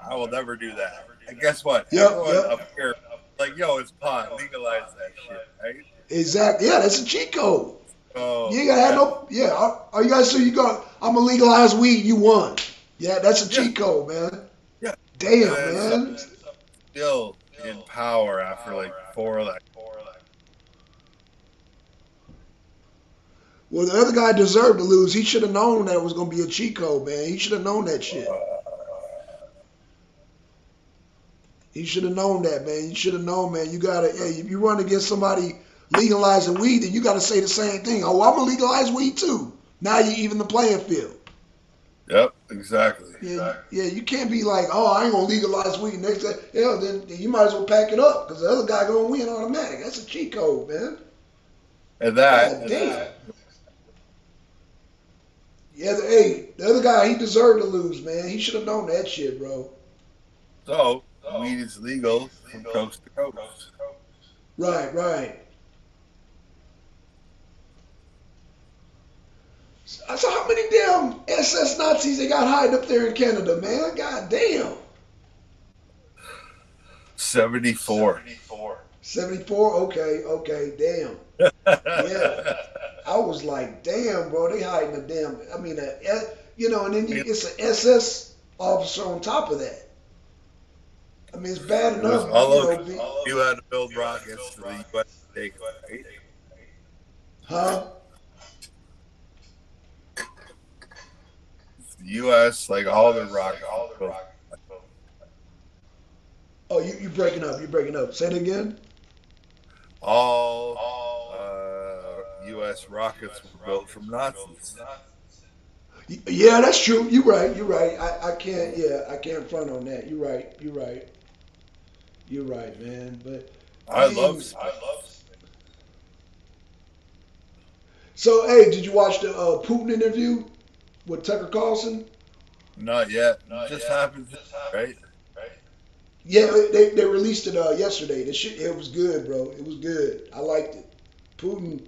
I will never do that. And guess what? Everyone up here, like, yo, it's pot. Legalize that shit, right? Exactly. Yeah, that's a cheat code. Oh, you ain't got to have no. Yeah. Are you guys? So I'm gonna legalize weed. You won. Yeah, that's a cheat code, man. Yeah. Damn, And man. still in power after like 4 elections. Well, the other guy deserved to lose. He should have known that it was going to be a cheat code, man. He should have known that shit. He should have known that, man. You should have known, man. You gotta, hey, if you run against somebody legalizing weed, then you gotta say the same thing. Oh, I'm gonna legalize weed too. Now you even the playing field. Yep, exactly. Yeah, yeah. You can't be like, oh, I ain't gonna legalize weed next day. Yeah, then you might as well pack it up because the other guy gonna win automatic. That's a cheat code, man. And that, God damn. Yeah, hey, the other guy, he deserved to lose, man. He should have known that shit, bro. So, weed is legal from coast to coast. Right, right. So how many damn SS Nazis they got hiding up there in Canada, man? God damn. 74. 74? Okay, damn. Yeah. I was like, damn, bro, they hiding a damn, I mean, and then it's an SS officer on top of that. I mean, it's bad enough. You had to build rockets for the U.S. to take, right? Huh? The U.S., like all the rockets. Oh, you breaking up. You're breaking up. Say it again. All U.S. rockets were built from Nazis. Yeah, that's true. You're right. I can't front on that. You're right, man. But I love space. So, hey, did you watch the Putin interview with Tucker Carlson? Not yet. Just happened, right? Yeah, they released it yesterday. The shit, it was good, bro. It was good. I liked it. Putin,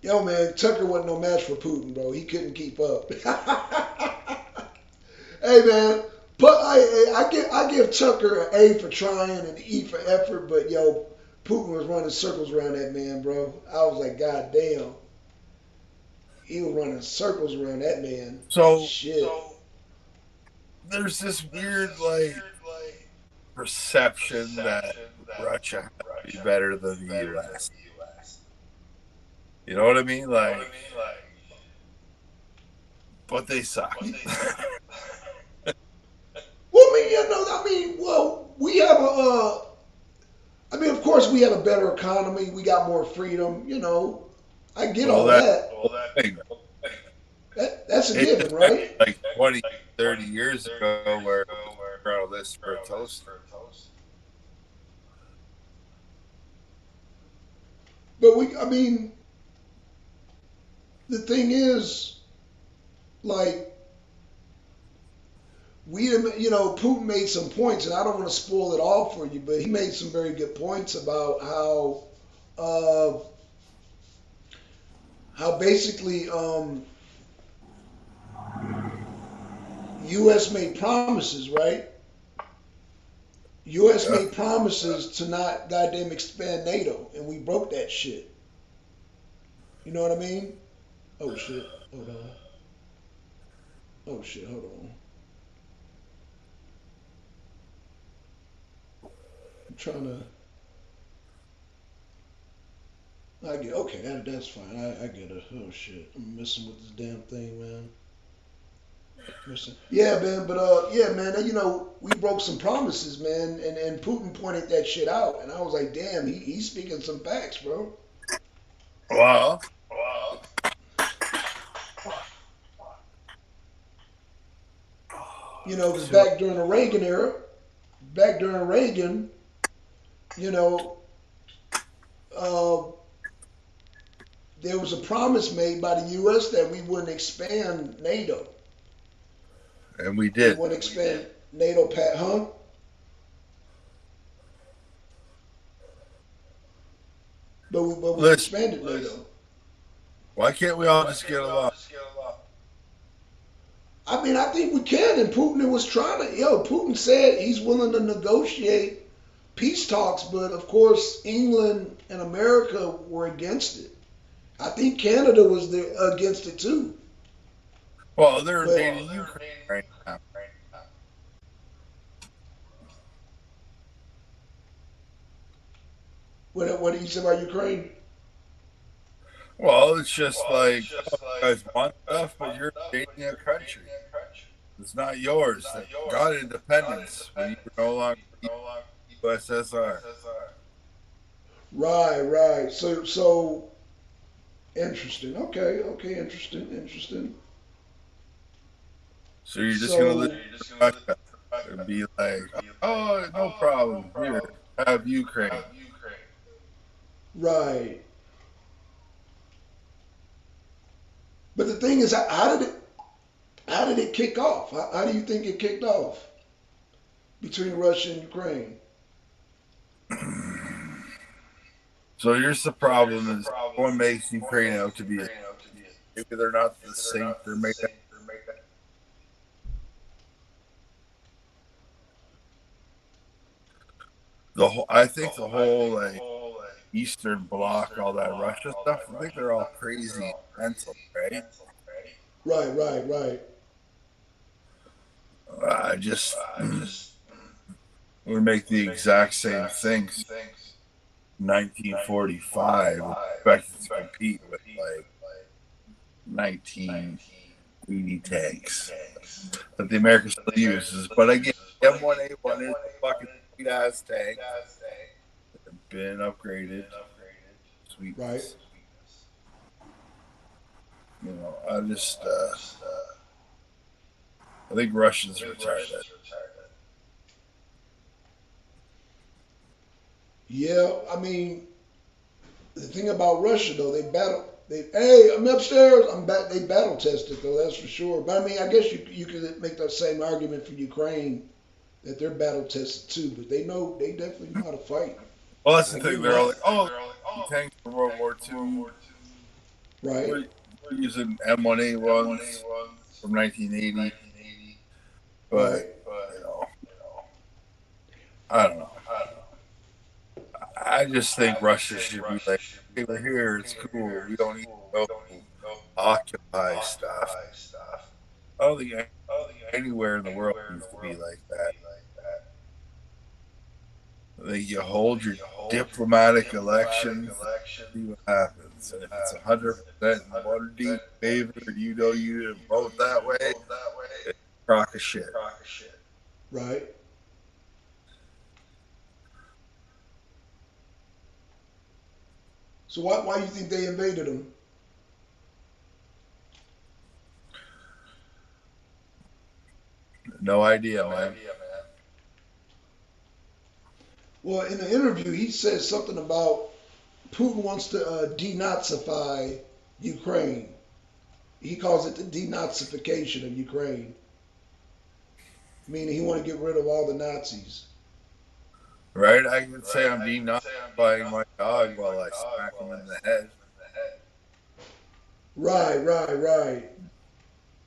yo, man, Tucker wasn't no match for Putin, bro. He couldn't keep up. Hey, man, but I give Tucker an A for trying and an E for effort, but yo, Putin was running circles around that man, bro. I was like, God damn. He was running circles around that man. So, shit. There's this weird, perception that Russia has to be better than the U.S. You know what I mean? But they suck. We have of course we have a better economy. We got more freedom, I get all that. That's a given, right? Like 20, 30 years ago where all this for a toaster. But the thing is, Putin made some points, and I don't want to spoil it all for you, but he made some very good points about how basically U.S. made promises, right? U.S. made promises to not goddamn expand NATO, and we broke that shit. You know what I mean? Oh shit! Hold on. Oh shit! Hold on. I'm trying to. That's fine. I get it. Oh shit! I'm messing with this damn thing, man. Yeah, man, but man, we broke some promises, man, and Putin pointed that shit out, and I was like, damn, he's speaking some facts, bro. Wow. Because back during the Reagan era, there was a promise made by the U.S. that we wouldn't expand NATO. And we did. We wouldn't expand NATO, huh? But we expanded NATO. Why can't we all just get along? I think we can, and Putin was trying to. Putin said he's willing to negotiate peace talks, but of course England and America were against it. I think Canada was against it too. Well, they're invading Ukraine right now. What did you say about Ukraine? Well, it's just like, oh, you guys want stuff, but you're invading a country. It's not yours. They got independence when you were no longer USSR. Right. So interesting. Okay, interesting. So you're just gonna live in Russia and be like, oh, no problem. Here, have Ukraine. Right. But the thing is, how did it kick off? How do you think it kicked off between Russia and Ukraine? So here's the problem: is everyone makes Ukraine out to be maybe they're not the saint they're made out. I think the whole like Eastern Bloc, all that Russia stuff, I think they're all crazy mental, right? Right. I just we make the exact same things. 1945, expected to compete with like 1980 tanks that the Americans still uses. But again, M1A1 is a fucking sweet ass tank. Been upgraded. Sweetness. Right. You know, I think Russians are retired. Yeah, I mean, the thing about Russia though, hey, I'm upstairs. I'm back. They battle tested though, that's for sure. But I mean, I guess you could make that same argument for Ukraine that they're battle tested too. But they definitely know how to fight. Well, that's the thing. They're all like, oh, tanks for World War II. Right. We're using M1A1s from 1980. But, you know, I don't know. I just think Russia should be like, hey, we're here. It's cool. We don't need to go occupy stuff. I don't think anywhere in the world needs to be like that. I think you hold your diplomatic elections, see what happens. And if it's 100% in one deep favor, you know you didn't vote that way, it's a crock of shit. Right. So why do you think they invaded them? No idea, man. Well, in the interview, he said something about Putin wants to denazify Ukraine. He calls it the denazification of Ukraine, meaning he want to get rid of all the Nazis. Right? I could say I'm denazifying my dog while I smack him in the head. Right.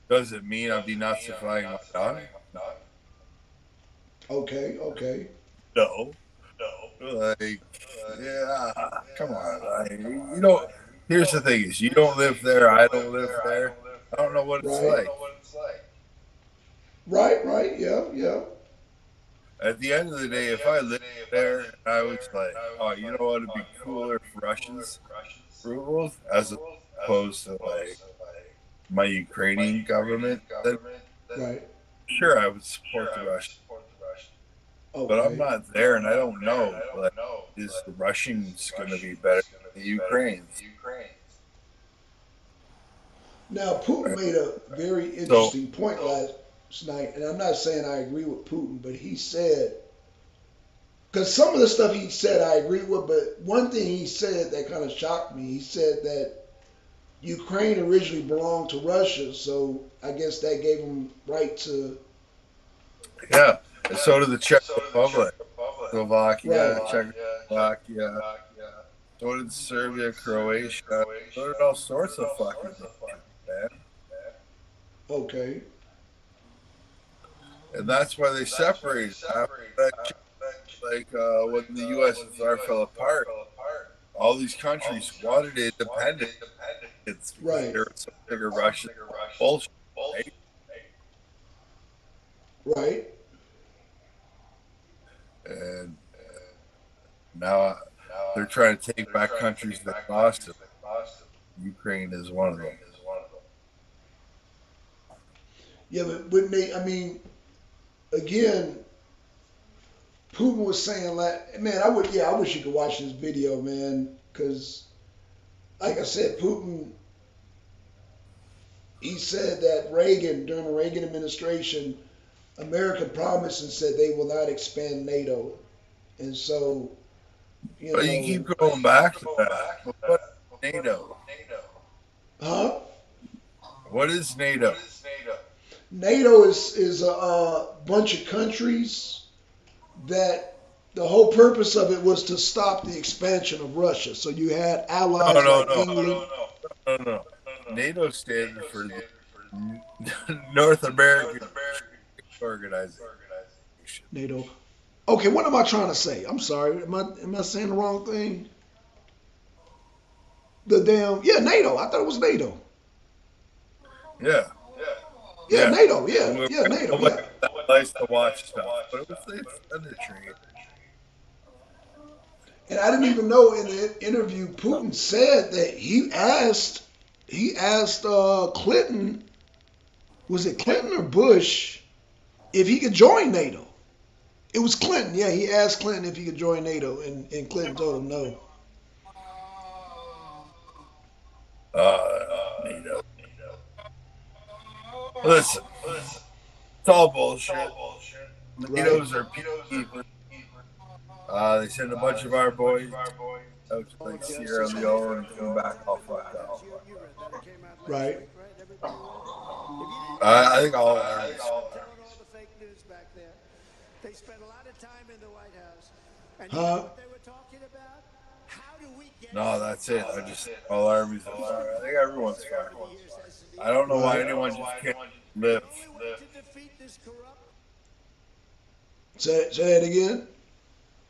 Does it mean I'm denazifying my dog? Okay. No. Like, yeah, come on. You know, here's the thing is, you don't live there, I don't live there. I don't know what it's like. Right, yeah. At the end of the day, if I lived there and I was like, oh, you know what would be cooler if Russians ruled as opposed to like my Ukrainian government, then right. Sure I would support the Russians. Okay. But I'm not there and I don't know. Like, is the Russians going to be better than the Ukrainians? Now, Putin made a very interesting point last night, and I'm not saying I agree with Putin, but he said, because some of the stuff he said I agree with, but one thing he said that kind of shocked me, he said that Ukraine originally belonged to Russia, so I guess that gave him right to... Yeah, and so did the Czech Republic, Slovakia, Czechoslovakia, so did Serbia, Croatia, so did all sorts of fucking things, man. Okay. And that's why they separated. Like when the USSR fell apart, all these countries wanted independence. Right. They were so bigger Russian bullshit, right? Right. And now they're trying to take back countries that lost them. Ukraine is one of them. Yeah, but wouldn't they? I mean, again, Putin was saying like, man, I wish you could watch this video, man, because, like I said, Putin, he said that during the Reagan administration, America promised and said they will not expand NATO, and so, But you keep going back to that. What is NATO? Huh? What is NATO? NATO is a bunch of countries that the whole purpose of it was to stop the expansion of Russia. So you had allies like England. No. NATO stands for the North American Organization. NATO. Okay, what am I trying to say? I'm sorry. Am I saying the wrong thing? NATO. I thought it was NATO. Yeah. Yeah, NATO. Yeah, NATO. Yeah. Nice to watch stuff, but it's under tree. And I didn't even know in the interview Putin said that he asked Clinton, was it Clinton or Bush, if he could join NATO. It was Clinton. Yeah, he asked Clinton if he could join NATO, and Clinton told him no. NATO. Listen, it's all bullshit. NATO's are people. They send a bunch of our boys out to like Sierra Leone and come back all fucked up. Right. I think all that is. They spent a lot of time in the White House. And you know what they were talking about? How do we get No, that's it. I just all armies are fine. I think everyone's fine. I don't know why anyone just can't live. Say that again.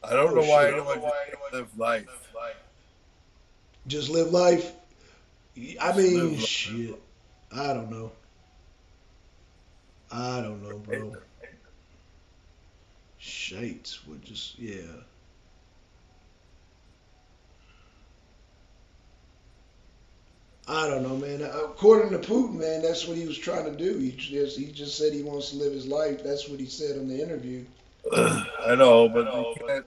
I don't know why anyone just can't live life. Just live life. I mean, shit. I don't know, bro. Shades would just, yeah. I don't know, man. According to Putin, man, that's what he was trying to do. He just said he wants to live his life. That's what he said on the interview. I know, but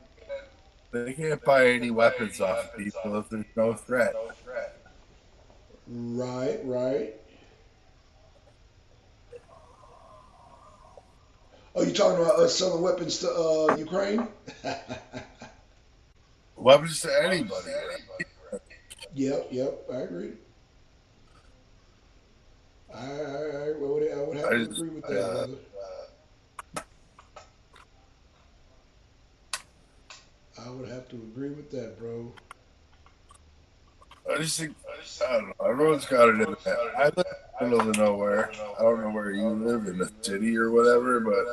they can't buy any weapons off people if there's no threat. Right. Oh, you talking about us selling weapons to Ukraine? Weapons to anybody. Right? Yep. I agree. I would have to agree with that, brother. I would have to agree with that, bro. I just think, I don't know. Everyone's got it in that. I live in the middle of nowhere. I don't know where you live, in the city or whatever, but.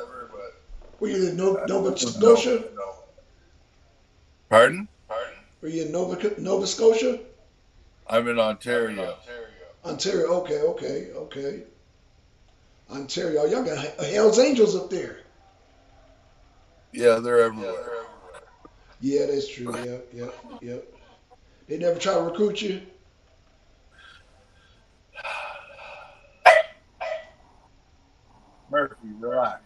Were you in Nova Scotia? Pardon? Were you in Nova Scotia? I'm in Ontario. Ontario, okay. Ontario, y'all got Hell's Angels up there. Yeah, they're everywhere. Yeah, that's true. Yep. They never try to recruit you? Murphy, relax.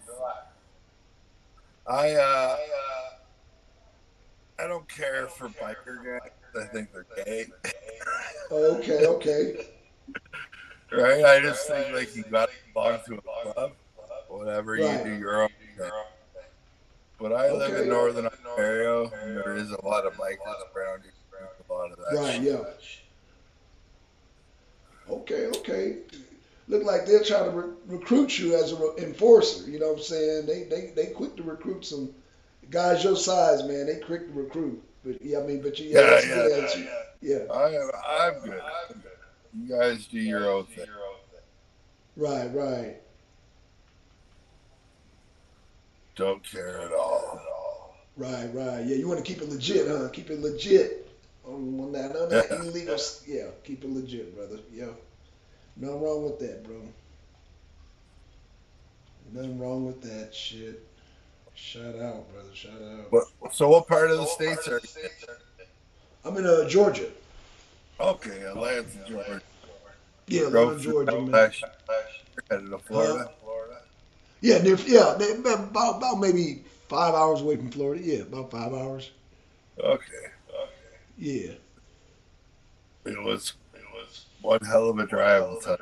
I don't care for biker guys. I think they're gay. Okay. Right? I just think like you got to belong to a club. Whatever, Right. you do your own thing. But I live in northern Ontario, and there is a lot of bikers around here. A lot of that Right, shit. yeah. Okay. Look like they're trying to recruit you as an enforcer. You know what I'm saying? They quick to recruit some guys your size, man. They quick to recruit. But yeah, I mean, but yeah. I'm good. You guys do your own thing. Right. Don't care at all. Right. Yeah, you want to keep it legit, huh? Keep it legit. On that illegal. Yeah, keep it legit, brother. Yeah. Nothing wrong with that, bro. Nothing wrong with that shit. Shout out, brother. Shout out. So what part of the states are you I'm in Georgia. in? Okay, Atlanta, Georgia. Yeah, Atlanta, Drove through Georgia, that man. last year, headed to Huh? Florida. Yeah, about maybe 5 hours away from Florida. Yeah, about 5 hours. Okay. Yeah. It was one hell of a drive. I'll tell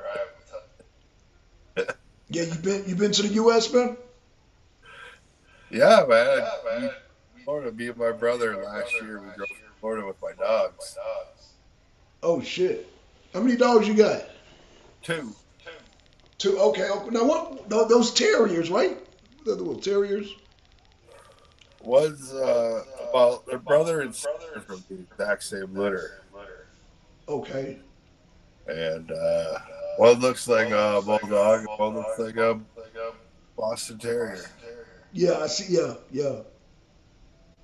Yeah, you been to the U.S., man? you. Yeah, man. We Florida, me and my brother last year, we drove to Florida with my dogs. Oh shit. How many dogs you got? Two. Two. Okay. Now what? Those terriers, right? The little terriers. Was well, their brother and sister from the exact same litter, Okay. and one looks like a bulldog, and one looks like a Boston Terrier. Yeah, I see. Yeah, yeah,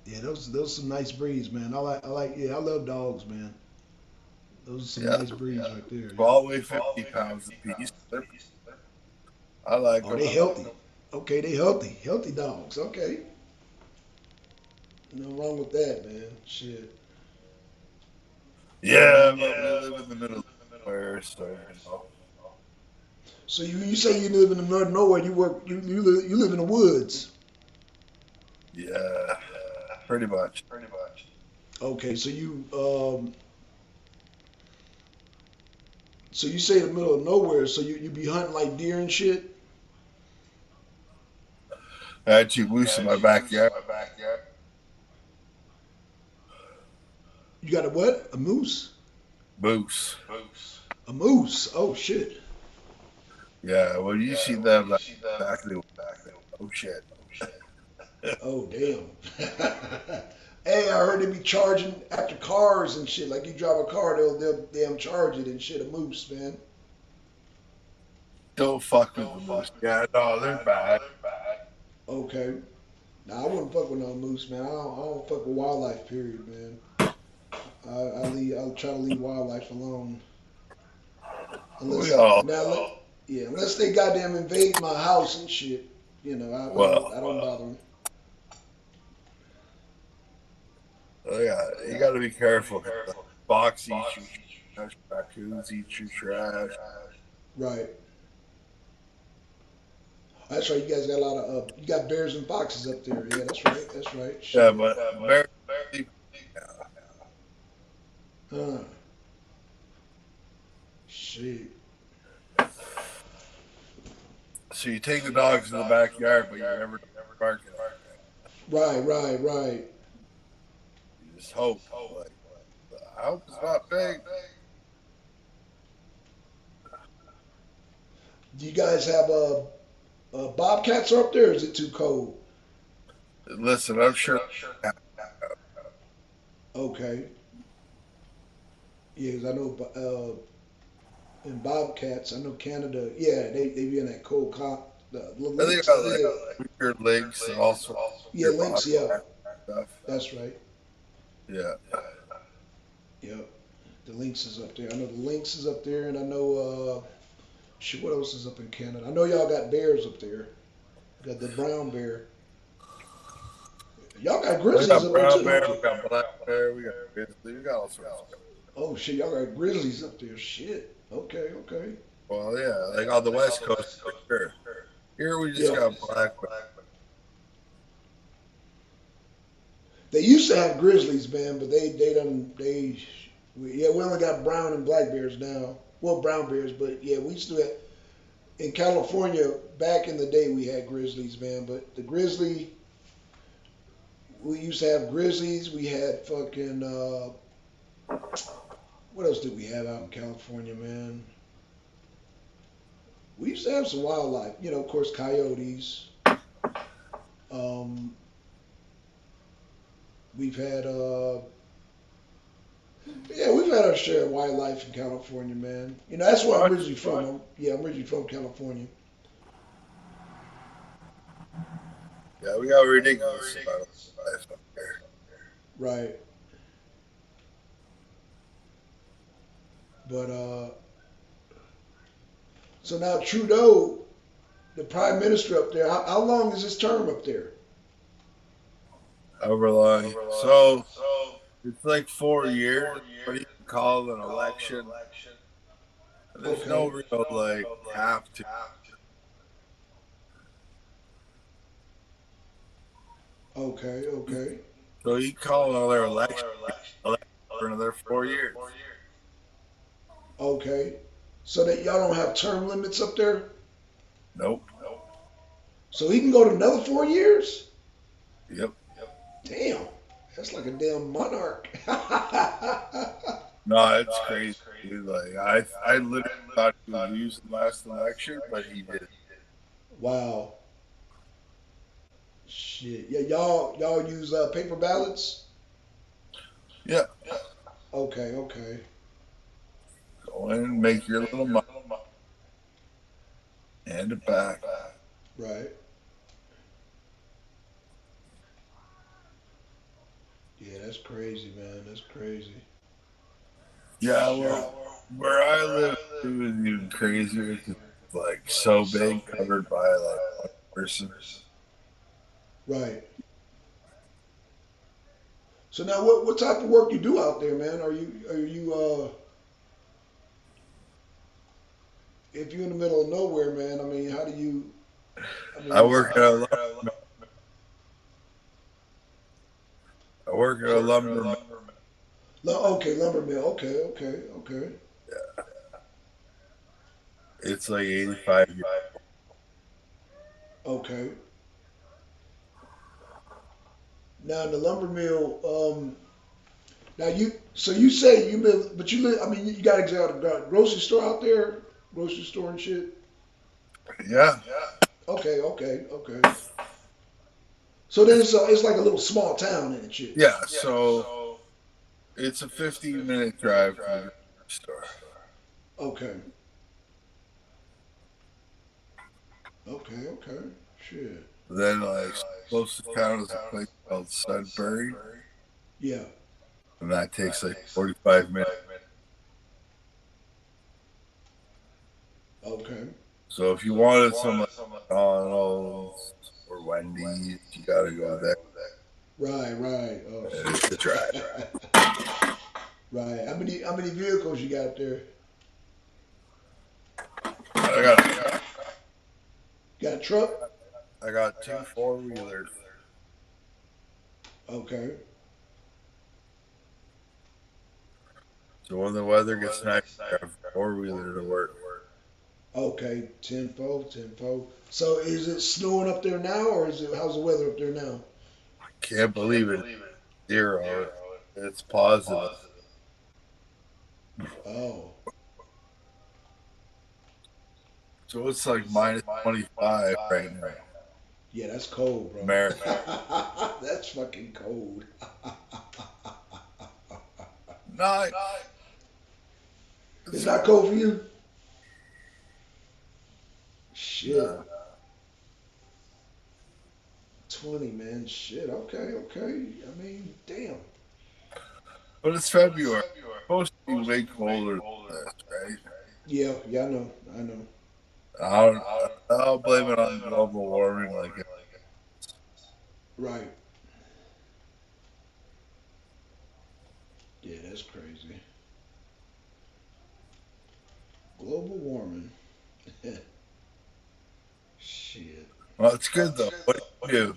yeah. Those some nice breeds, man. I like. Yeah, I love dogs, man. Those are some Yeah, nice breeds right there. Yeah. all weigh 50 pounds apiece. I like Are them. they healthy? Okay, they healthy. Healthy dogs. Okay. No wrong with that, man. Shit. Yeah, but we live in the middle of nowhere, so you know. So you say you live in the middle of nowhere. You live in the woods. Yeah, pretty much. Okay, so you say the middle of nowhere. So you be hunting like deer and shit. I had two moose in my backyard. You got a what? A moose? Moose. A moose? Oh shit. Yeah, well, you see them that's exactly. Oh shit. Oh damn. Hey, I heard they be charging after cars and shit. Like you drive a car, they'll damn charge it and shit. A moose, man. Don't fuck with the moose. Yeah, no, they're bad. Okay. Nah, I wouldn't fuck with no moose, man. I don't fuck with wildlife. Period, man. I'll try to leave wildlife alone. Unless We all. unless they goddamn invade my house and shit. You know, I don't bother them. Oh yeah, you got to be careful. Fox eats your trash, raccoons eat your trash. Right. That's right. You guys got a lot of you got bears and foxes up there. Yeah, that's right. That's right. Shit. Yeah, but bear. Huh. Shit. So you take the dogs in the backyard, but you never bark at them. Right. You just hope. Like, the house is not big. Do you guys have bobcats up there? Or is it too cold? Listen, I'm sure. Okay. Yeah, 'cause I know in bobcats, I know Canada. Yeah, they be in that cold cop. The I think lynx. about like weird lynx and also. Yeah, lynx. Yeah, that's right. Yeah. Yep. The lynx is up there. I know the lynx is up there, and I know shit. What else is up in Canada? I know y'all got bears up there. Got the brown bear. Y'all got We grizzlies got up there brown too. bear, we got black bear, we got grizzly, we got all sorts of stuff. Oh shit, y'all got grizzlies up there. Shit. Okay. Well, yeah, like on the West Coast, for sure. Here we just got black bear. They used to have grizzlies, man, but we only got brown and black bears now. Well, brown bears, but yeah, we used to have in California back in the day we had grizzlies, man. But the grizzly, we used to have grizzlies. We had fucking what else did we have out in California, man? We used to have some wildlife, you know, of course, coyotes. We've had we've had our share of wildlife in California, man. You know, that's where I'm originally from. I'm originally from California. Yeah, we got ridiculous amount of life up there. Right. But so now Trudeau, the prime minister up there. How long is his term up there? However long. So it's like 4 years, but you can call an election. There's no real like have to. Okay. So you call another election for another 4 years. Okay. So that y'all don't have term limits up there? Nope. So he can go to another 4 years? Yep. Damn. That's like a damn monarch. No, it's crazy. Dude. Like I literally thought he would lose the last election, but he did. Wow. Shit. Yeah, y'all use paper ballots? Yeah. Okay. Go in and make your little money. Hand it back. Right. Yeah, that's crazy, man. That's crazy. Yeah, well, where I live, it was even crazier. It's like so big, covered by like one person. Right. So now, what type of work you do out there, man? Are you if you're in the middle of nowhere, man? I mean, how do you? I work at a lumber mill. Okay, lumber mill. Okay. Yeah. It's like 85 years. Okay. Now in the lumber mill, now you say you live, but you live. I mean, you got a grocery store out there, grocery store and shit. Yeah. Okay. So there's it's like a little small town in it, shit. Yeah. So it's a 15-minute drive to the grocery store. Okay. Shit. Then like closest town is a place called Sudbury. Yeah. And that takes like 45 minutes. Okay. So if you wanted some like McDonald's or Wendy's, you gotta go there. Right. Oh, and it's a drive. Right. How many vehicles you got up there? Got a truck? I got 2 4-wheelers. Okay. So when the weather gets nice, I have a 4-wheeler to work. Okay, tenfold. So is it snowing up there now, or how's the weather up there now? Can't believe it. 0. It's positive. Oh. So it's like minus 25 right now. Yeah, that's cold, bro. America. That's fucking cold. No. It's not cold for you? Shit. No. 20, man. Shit. Okay. I mean, damn. But it's February. It's supposed to be way colder than this, right? Yeah, I know. I'll blame it on global warming like it. Right. Yeah, that's crazy. Global warming. Shit. Well, it's good though. What do you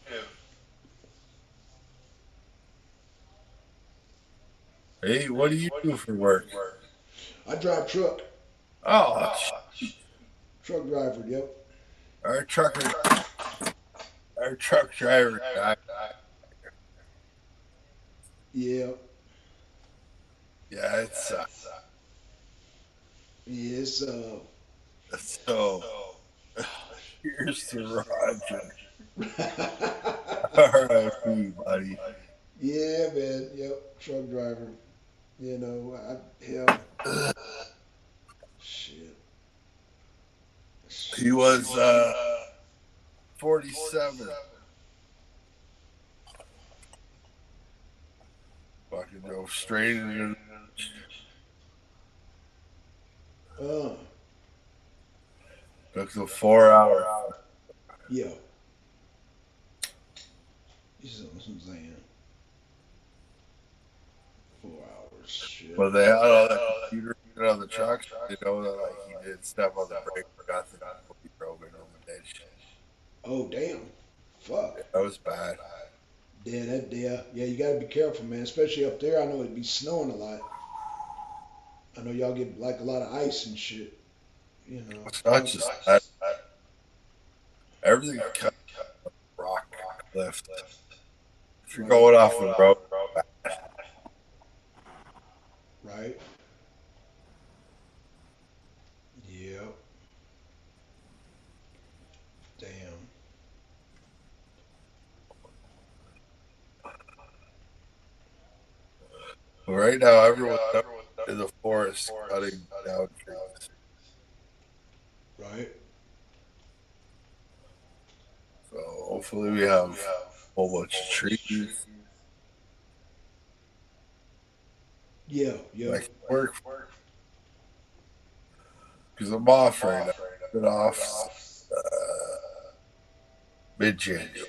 do? Hey, what do you do for work? I drive truck. Oh, Truck driver, yep. our truck driver guy. Yeah. Yeah, it's Yeah, it's so. Here's to Roger. R.I.P. buddy. Yeah, man. Yep. Truck driver. You know, hell. Shit. He was 47. Fucking drove straight into Took the 4 hours. Yeah. You see what I'm saying? 4 hours. Shit. But they had all that computer on the trucks. You know that like he did step on the brake, nothing. He drove into the ditch. Oh damn. Fuck. That was bad. Yeah, you gotta be careful, man. Especially up there. I know it'd be snowing a lot. I know y'all get like a lot of ice and shit. You know. It's not just that. Everything's cut rock cliff. If you're going off the road, right? Yep. Damn. right now everyone's up in the forest cutting down trees. Right. So hopefully we have a whole bunch of trees. Yeah, yeah. Like work. Because I'm off right now. Been off mid-January.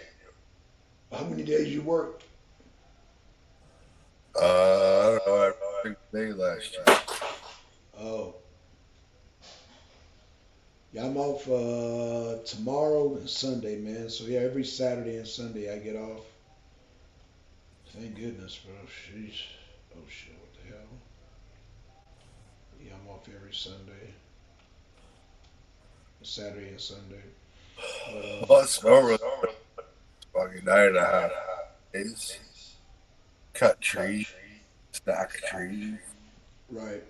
How many days you work? I don't know. I think day last year. Oh. Yeah, I'm off tomorrow and Sunday, man. So yeah, every Saturday and Sunday I get off. Thank goodness, bro. Sheesh. Oh shit, what the hell? Yeah, I'm off every Sunday. Saturday and Sunday. But, Well, it's normal. Fucking 9.5 days. Cut trees, stack trees. Right.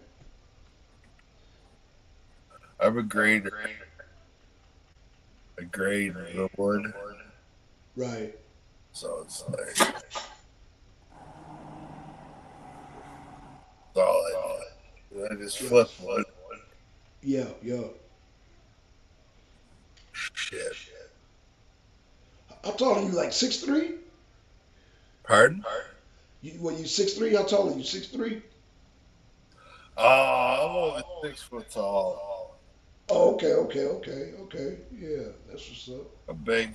I'm a grader. I grade the wood. Right. So it's like that's all I do. I just flip wood. Yeah, yeah. Shit. How tall are you? Like 6'3"? Pardon? You 6'3"? How tall are you? 6'3"? I'm only 6 foot tall. Oh, okay. Yeah, that's what's up. I'm big.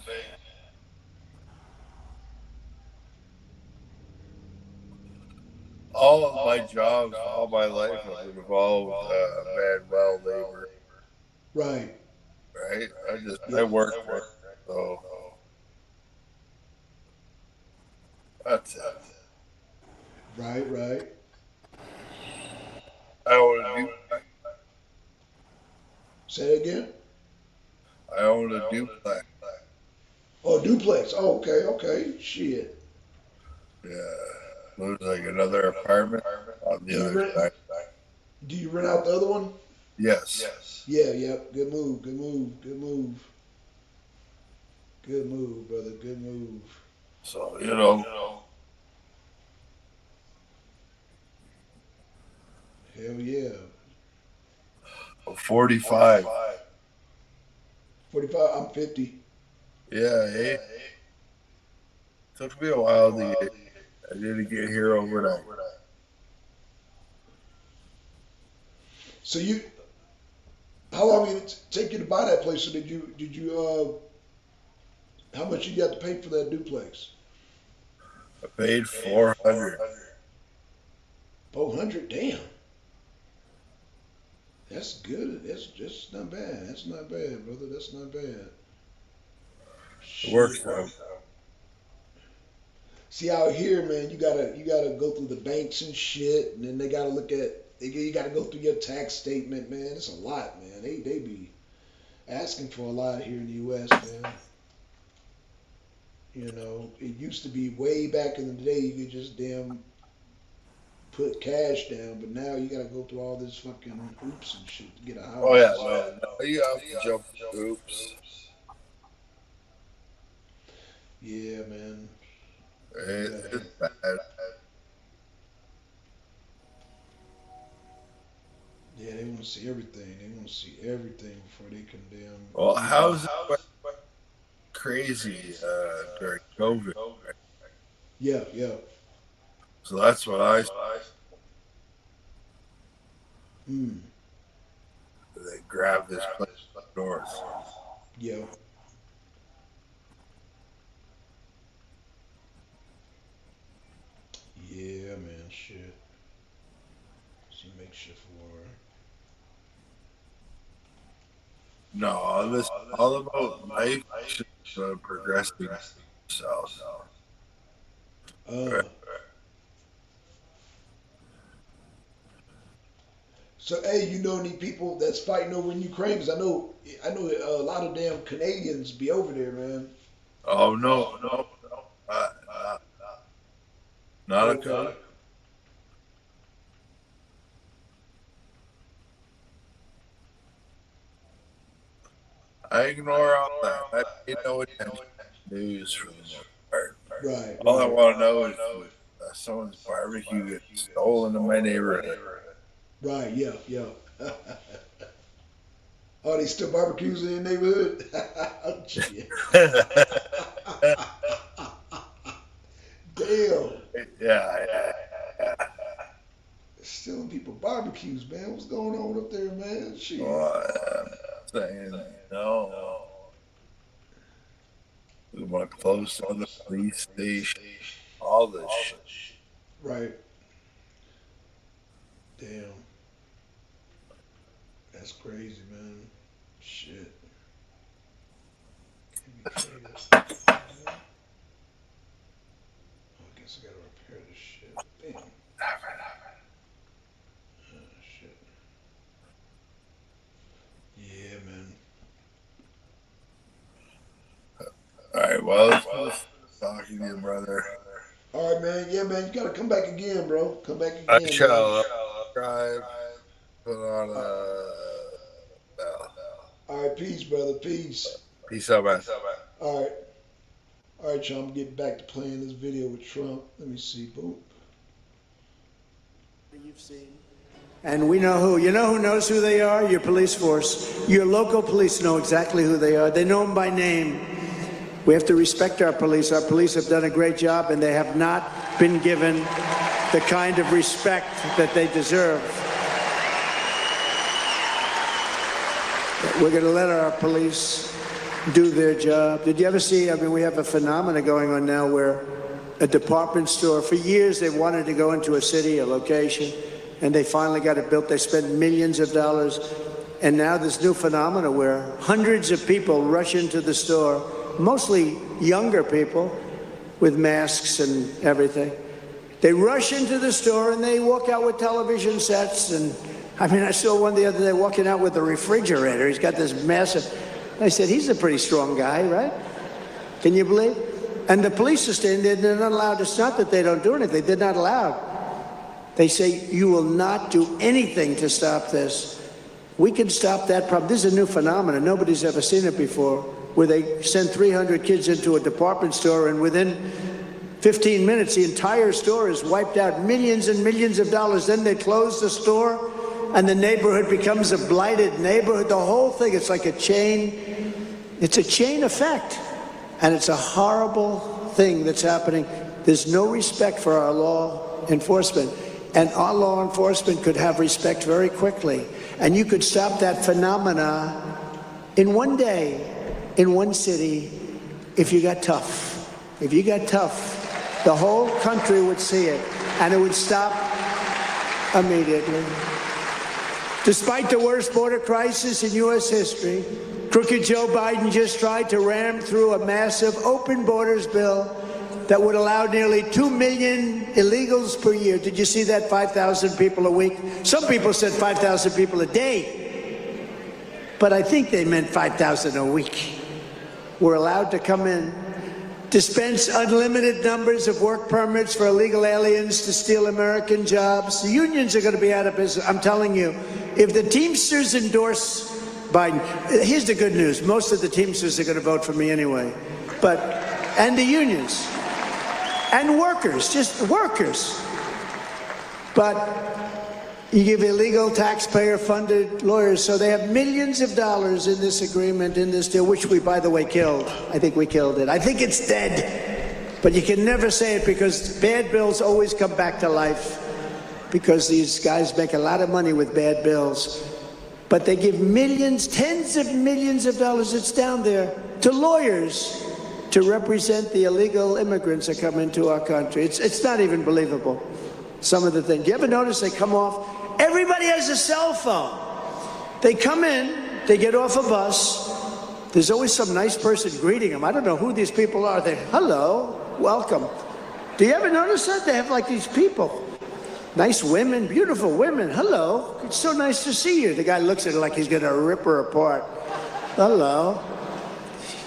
All of my jobs, all my life, have involved manual labor. Right. Right? I work, right? So that's it. Right. I own a duplex. Say it again. I own a duplex. Oh, duplex. Oh, okay. Shit. Yeah. There's like another apartment on the other side. Do you rent out the other one? Yes. Yeah. Good move, brother. Good move. So, you know. Hell yeah. I'm 45. 45. I'm 50. Yeah, hey. Took me a while to get. I didn't get here overnight. So how long did it take you to buy that place? So how much you got to pay for that duplex? I paid $400. 400, damn. That's good. That's just not bad. That's not bad, brother. That's not bad. It works though. See out here, man, you gotta go through the banks and shit, and then they gotta look at you gotta go through your tax statement, man. It's a lot, man. They be asking for a lot here in the U.S., man. You know, it used to be way back in the day you could just damn put cash down, but now you gotta go through all this fucking hoops and shit to get a house. Oh yeah, no. You have to jump through hoops. Yeah, man. It's bad. Yeah, they want to see everything. They want to see everything before they condemn. Well, how's it crazy during COVID? Yeah. So that's what I. Hmm. They grabbed this place up north. Yeah. shit. She makes shit for No, this all about life progressing south. her. So, hey, you know any people that's fighting over in Ukraine? Because I know a lot of damn Canadians be over there, man. Oh no, not okay. a. I ignore all that. I pay no attention to news for the most part. Right. All I want to know is someone's barbecue gets stolen in my neighborhood. Right. Yeah. Yeah. Oh, they still barbecues in your neighborhood? Oh, shit. Damn. Yeah. Stealing people barbecues, man. What's going on up there, man? Shit. I'm saying no. We want to close on the police station. All this shit. Right. Damn. That's crazy, man. Shit. Oh, I guess I gotta repair this shit. Damn. Oh, shit. Yeah, man. Alright, well, it's talking to you, brother. Alright, man. Yeah, man. You gotta come back again, bro. Come back again. I shall drive. Put on Alright, peace, brother. Peace. Peace out, man. Alright. Alright, y'all. I'm getting back to playing this video with Trump. Let me see. Boom. You've seen. And we know who. You know who knows who they are? Your police force. Your local police know exactly who they are. They know them by name. We have to respect our police. Our police have done a great job, and they have not been given the kind of respect that they deserve. We're going to let our police do their job. Did you ever see, I mean, we have a phenomenon going on now where a department store, for years they wanted to go into a city, a location, and they finally got it built. They spent millions of dollars. And now this new phenomenon where hundreds of people rush into the store, mostly younger people with masks and everything. They rush into the store and they walk out with television sets. And I mean, I saw one the other day walking out with a refrigerator. He's got this massive, I said, he's a pretty strong guy, right? Can you believe? And the police are standing there, they're not allowed. It's not that they don't do anything, they're not allowed. They say, you will not do anything to stop this. We can stop that problem. This is a new phenomenon. Nobody's ever seen it before, where they send 300 kids into a department store and within 15 minutes, the entire store is wiped out, millions and millions of dollars. Then they close the store and the neighborhood becomes a blighted neighborhood. The whole thing, it's like a chain. It's a chain effect. And it's a horrible thing that's happening. There's no respect for our law enforcement. And our law enforcement could have respect very quickly. And you could stop that phenomena in one day, in one city, if you got tough. If you got tough, the whole country would see it, and it would stop immediately. Despite the worst border crisis in U.S. history, crooked Joe Biden just tried to ram through a massive open borders bill that would allow nearly 2 million illegals per year. Did you see that? 5,000 people a week. Some people said 5,000 people a day, but I think they meant 5,000 a week. Were allowed to come in, dispense unlimited numbers of work permits for illegal aliens to steal American jobs. The unions are going to be out of business. I'm telling you, if the Teamsters endorse Biden, here's the good news. Most of the Teamsters are going to vote for me anyway. And the unions. And workers, just workers. But you give illegal taxpayer-funded lawyers, so they have millions of dollars in this agreement, in this deal, which we, by the way, killed. I think we killed it. I think it's dead. But you can never say it because bad bills always come back to life because these guys make a lot of money with bad bills. But they give millions, tens of millions of dollars, it's down there, to lawyers to represent the illegal immigrants that come into our country. It's not even believable. some of the things. You ever notice they come off? Everybody has a cell phone. They come in, they get off a bus. There's always some nice person greeting them. I don't know who these people are. They, hello, welcome. Do you ever notice that? They have like these people. Nice women, beautiful women. Hello, it's so nice to see you. The guy looks at her like he's gonna rip her apart. Hello.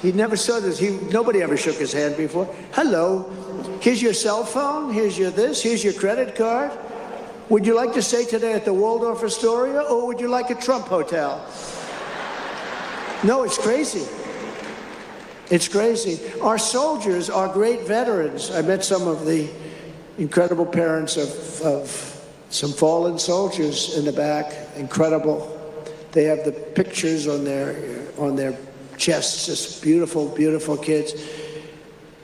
He never saw this. Nobody ever shook his hand before. Hello. Here's your cell phone. Here's your this. Here's your credit card. Would you like to stay today at the Waldorf Astoria, or would you like a Trump hotel? No, it's crazy. It's crazy. Our soldiers are great veterans. I met some of the incredible parents of some fallen soldiers in the back. Incredible. They have the pictures on their chests. Just beautiful, beautiful kids.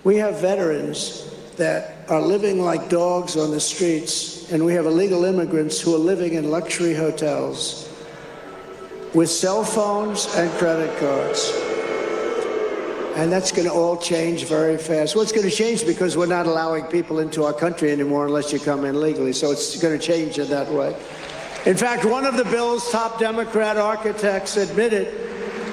We have veterans that are living like dogs on the streets, and we have illegal immigrants who are living in luxury hotels with cell phones and credit cards. And that's going to all change very fast. Well, it's going to change because we're not allowing people into our country anymore unless you come in legally. So it's going to change in that way. In fact, one of the bill's top Democrat architects admitted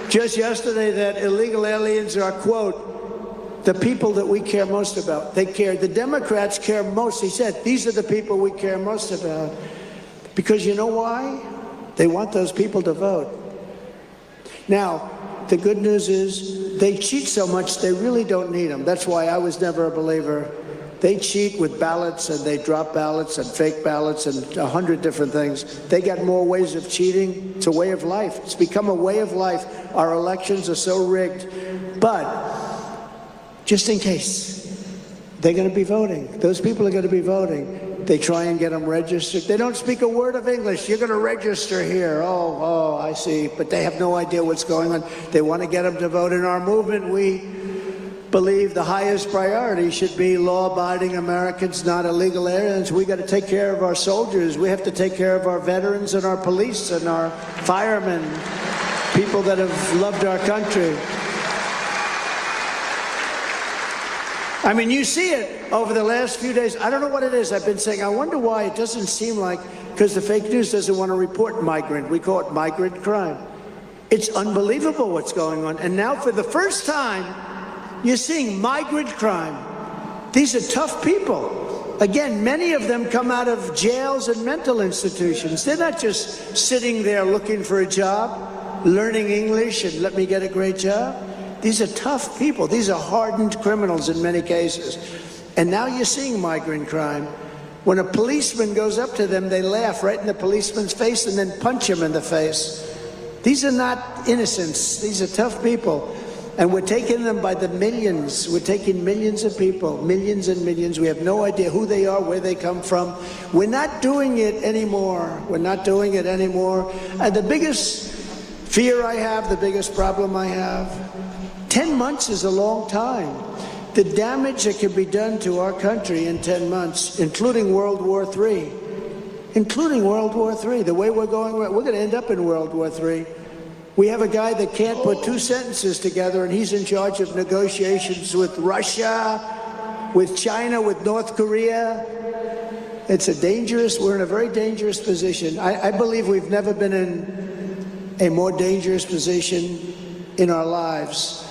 just yesterday that illegal aliens are, quote, the people that we care most about. They care. The Democrats care most. He said, these are the people we care most about. Because you know why? They want those people to vote. Now, the good news is they cheat so much they really don't need them. That's why I was never a believer. They cheat with ballots, and they drop ballots and fake ballots and 100 different things. They got more ways of cheating. It's a way of life. It's become a way of life. Our elections are so rigged. But just in case, they're going to be voting. Those people are going to be voting. They try and get them registered. They don't speak a word of English. You're going to register here. Oh, I see. But they have no idea what's going on. They want to get them to vote. In our movement, we believe the highest priority should be law-abiding Americans, not illegal aliens. We got to take care of our soldiers. We have to take care of our veterans and our police and our firemen, people that have loved our country. I mean, you see it over the last few days. I don't know what it is. I've been saying, I wonder why it doesn't seem like, because the fake news doesn't want to report migrant. We call it migrant crime. It's unbelievable what's going on. And now for the first time, you're seeing migrant crime. These are tough people. Again, many of them come out of jails and mental institutions. They're not just sitting there looking for a job, learning English, and let me get a great job. These are tough people. These are hardened criminals in many cases. And now you're seeing migrant crime. When a policeman goes up to them, they laugh right in the policeman's face and then punch him in the face. These are not innocents. These are tough people. And we're taking them by the millions. We're taking millions of people, millions and millions. We have no idea who they are, where they come from. We're not doing it anymore. We're not doing it anymore. And the biggest fear I have, the biggest problem I have, 10 months is a long time. The damage that can be done to our country in 10 months, including World War III, the way we're going, we're going to end up in World War III. We have a guy that can't put two sentences together, and he's in charge of negotiations with Russia, with China, with North Korea. We're in a very dangerous position. I believe we've never been in a more dangerous position in our lives.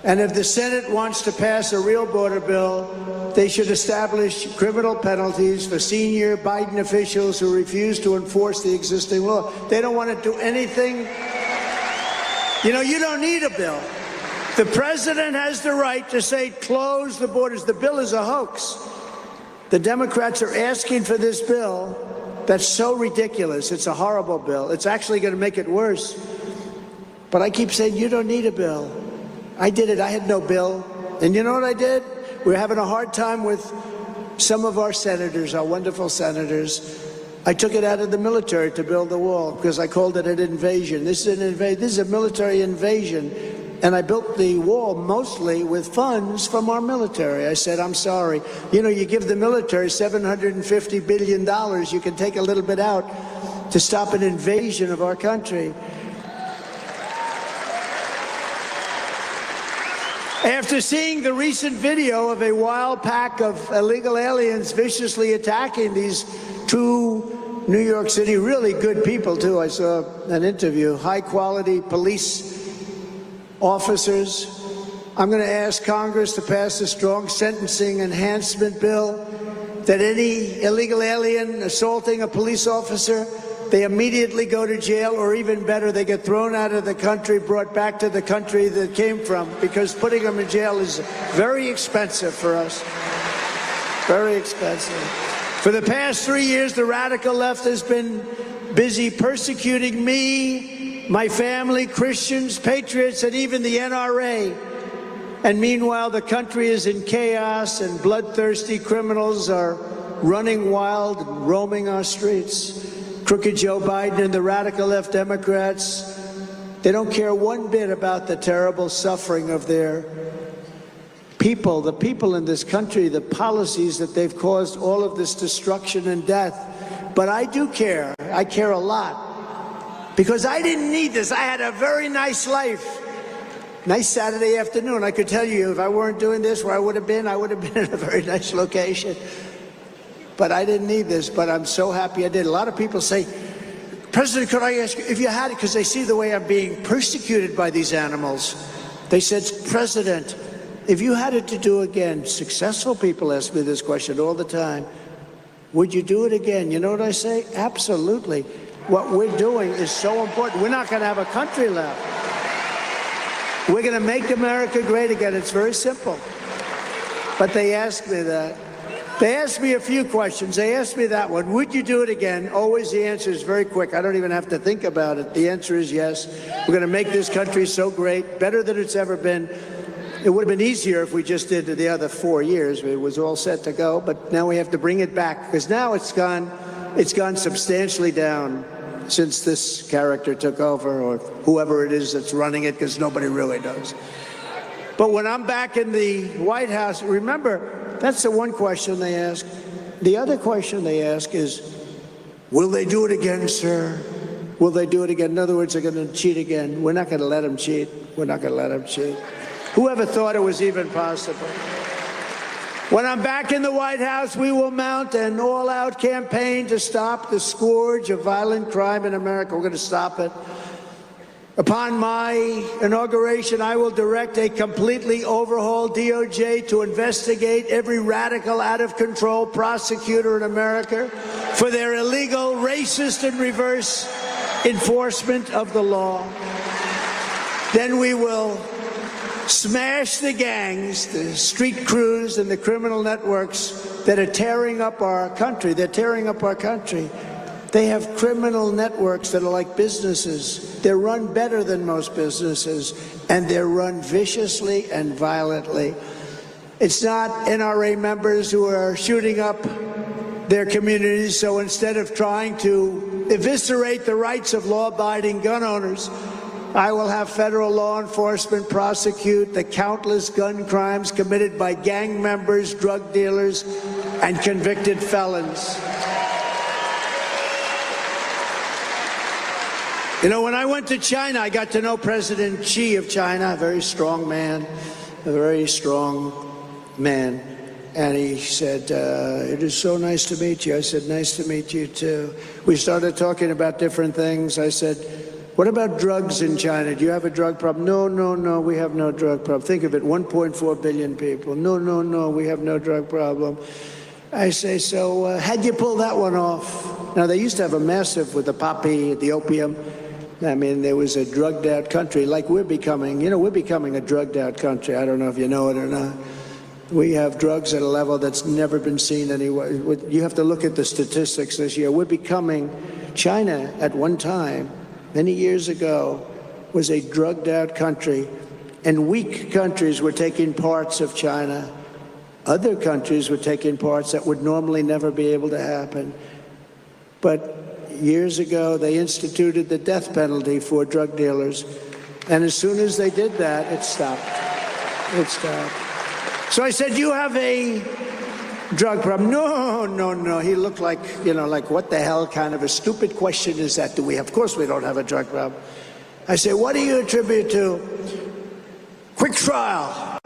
And if the Senate wants to pass a real border bill, they should establish criminal penalties for senior Biden officials who refuse to enforce the existing law. They don't want to do anything. You know, you don't need a bill. The president has the right to say, close the borders. The bill is a hoax. The Democrats are asking for this bill that's so ridiculous. It's a horrible bill. It's actually going to make it worse. But I keep saying, you don't need a bill. I did it. I had no bill. And you know what I did? We're having a hard time with some of our senators, our wonderful senators. I took it out of the military to build the wall because I called it an invasion. This is a military invasion. And I built the wall mostly with funds from our military. I said, I'm sorry. You know, you give the military $750 billion. You can take a little bit out to stop an invasion of our country. After seeing the recent video of a wild pack of illegal aliens viciously attacking these two New York City really good people, too. I saw an interview, high-quality police officers. I'm going to ask Congress to pass a strong sentencing enhancement bill that any illegal alien assaulting a police officer, they immediately go to jail, or even better, they get thrown out of the country, brought back to the country that came from, because putting them in jail is very expensive for us. Very expensive. For the past 3 years, the radical left has been busy persecuting me, my family, Christians, patriots, and even the NRA. And meanwhile, the country is in chaos, and bloodthirsty criminals are running wild and roaming our streets. Crooked Joe Biden and the radical left Democrats, they don't care one bit about the terrible suffering of their people, the people in this country, the policies that they've caused all of this destruction and death. But I do care. I care a lot. Because I didn't need this. I had a very nice life. Nice Saturday afternoon. I could tell you, if I weren't doing this, where I would have been in a very nice location. But I didn't need this, but I'm so happy I did. A lot of people say, President, could I ask you, if you had it, because they see the way I'm being persecuted by these animals. They said, President, if you had it to do again, successful people ask me this question all the time, would you do it again? You know what I say? Absolutely. What we're doing is so important. We're not going to have a country left. We're going to make America great again. It's very simple. But they ask me that. They asked me a few questions. They asked me that one. Would you do it again? Always the answer is very quick. I don't even have to think about it. The answer is yes. We're going to make this country so great, better than it's ever been. It would have been easier if we just did the other 4 years. It was all set to go, but now we have to bring it back, because now it's gone substantially down since this character took over, or whoever it is that's running it, because nobody really knows. But when I'm back in the White House, remember, that's the one question they ask. The other question they ask is, will they do it again, sir? Will they do it again? In other words, they're going to cheat again. We're not going to let them cheat. We're not going to let them cheat. Whoever thought it was even possible? When I'm back in the White House, we will mount an all-out campaign to stop the scourge of violent crime in America. We're going to stop it. Upon my inauguration, I will direct a completely overhauled DOJ to investigate every radical, out-of-control prosecutor in America for their illegal, racist, and reverse enforcement of the law. Then we will smash the gangs, the street crews, and the criminal networks that are tearing up our country. They're tearing up our country. They have criminal networks that are like businesses. They're run better than most businesses, and they're run viciously and violently. It's not NRA members who are shooting up their communities, so instead of trying to eviscerate the rights of law-abiding gun owners, I will have federal law enforcement prosecute the countless gun crimes committed by gang members, drug dealers, and convicted felons. You know, when I went to China, I got to know President Xi of China, a very strong man, a very strong man. And he said, it is so nice to meet you. I said, nice to meet you too. We started talking about different things. I said, what about drugs in China? Do you have a drug problem? No, we have no drug problem. Think of it, 1.4 billion people. No, we have no drug problem. I say, so how'd you pull that one off? Now, they used to have a massive with the poppy, the opium. I mean, there was a drugged out country like we're becoming. You know, we're becoming a drugged out country. I don't know if you know it or not. We have drugs at a level that's never been seen anywhere. You have to look at the statistics this year. We're becoming, China at one time, many years ago, was a drugged out country, and weak countries were taking parts of China. Other countries were taking parts that would normally never be able to happen. But years ago, they instituted the death penalty for drug dealers. And as soon as they did that, it stopped. It stopped. So I said, you have a drug problem? No. He looked like, like what the hell kind of a stupid question is that? Of course we don't have a drug problem. I say, what do you attribute to? Quick trial.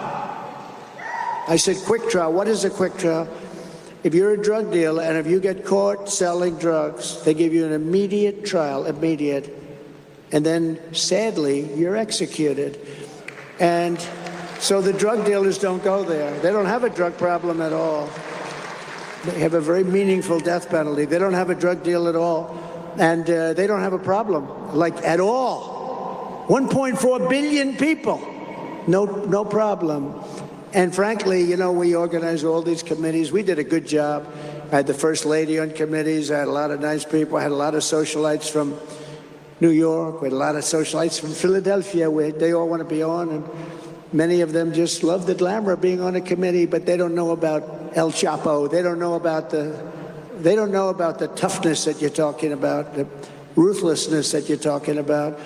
I said, quick trial. What is a quick trial? If you're a drug dealer and if you get caught selling drugs, they give you an immediate trial, immediate, and then sadly, you're executed. And so the drug dealers don't go there. They don't have a drug problem at all. They have a very meaningful death penalty. They don't have a drug deal at all. And they don't have a problem, like at all. 1.4 billion people, no problem. And frankly, you know, we organize all these committees. We did a good job. I had the First Lady on committees. I had a lot of nice people. I had a lot of socialites from New York. We had a lot of socialites from Philadelphia. They all want to be on. And many of them just love the glamour of being on a committee, but they don't know about El Chapo. They don't know about the toughness that you're talking about, the ruthlessness that you're talking about.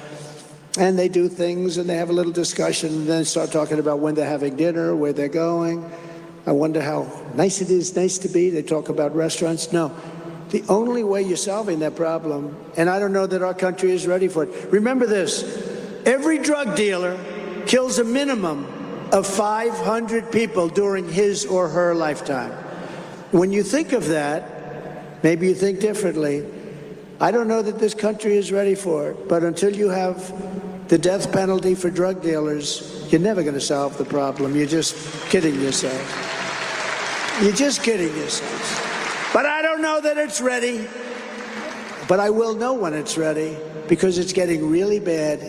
And they do things and they have a little discussion and then start talking about when they're having dinner, where they're going. I wonder how nice it is, nice to be. They talk about restaurants. No, the only way you're solving that problem, and I don't know that our country is ready for it. Remember this, every drug dealer kills a minimum of 500 people during his or her lifetime. When you think of that, maybe you think differently. I don't know that this country is ready for it, but until you have the death penalty for drug dealers, you're never going to solve the problem. You're just kidding yourself. You're just kidding yourself. But I don't know that it's ready. But I will know when it's ready, because it's getting really bad.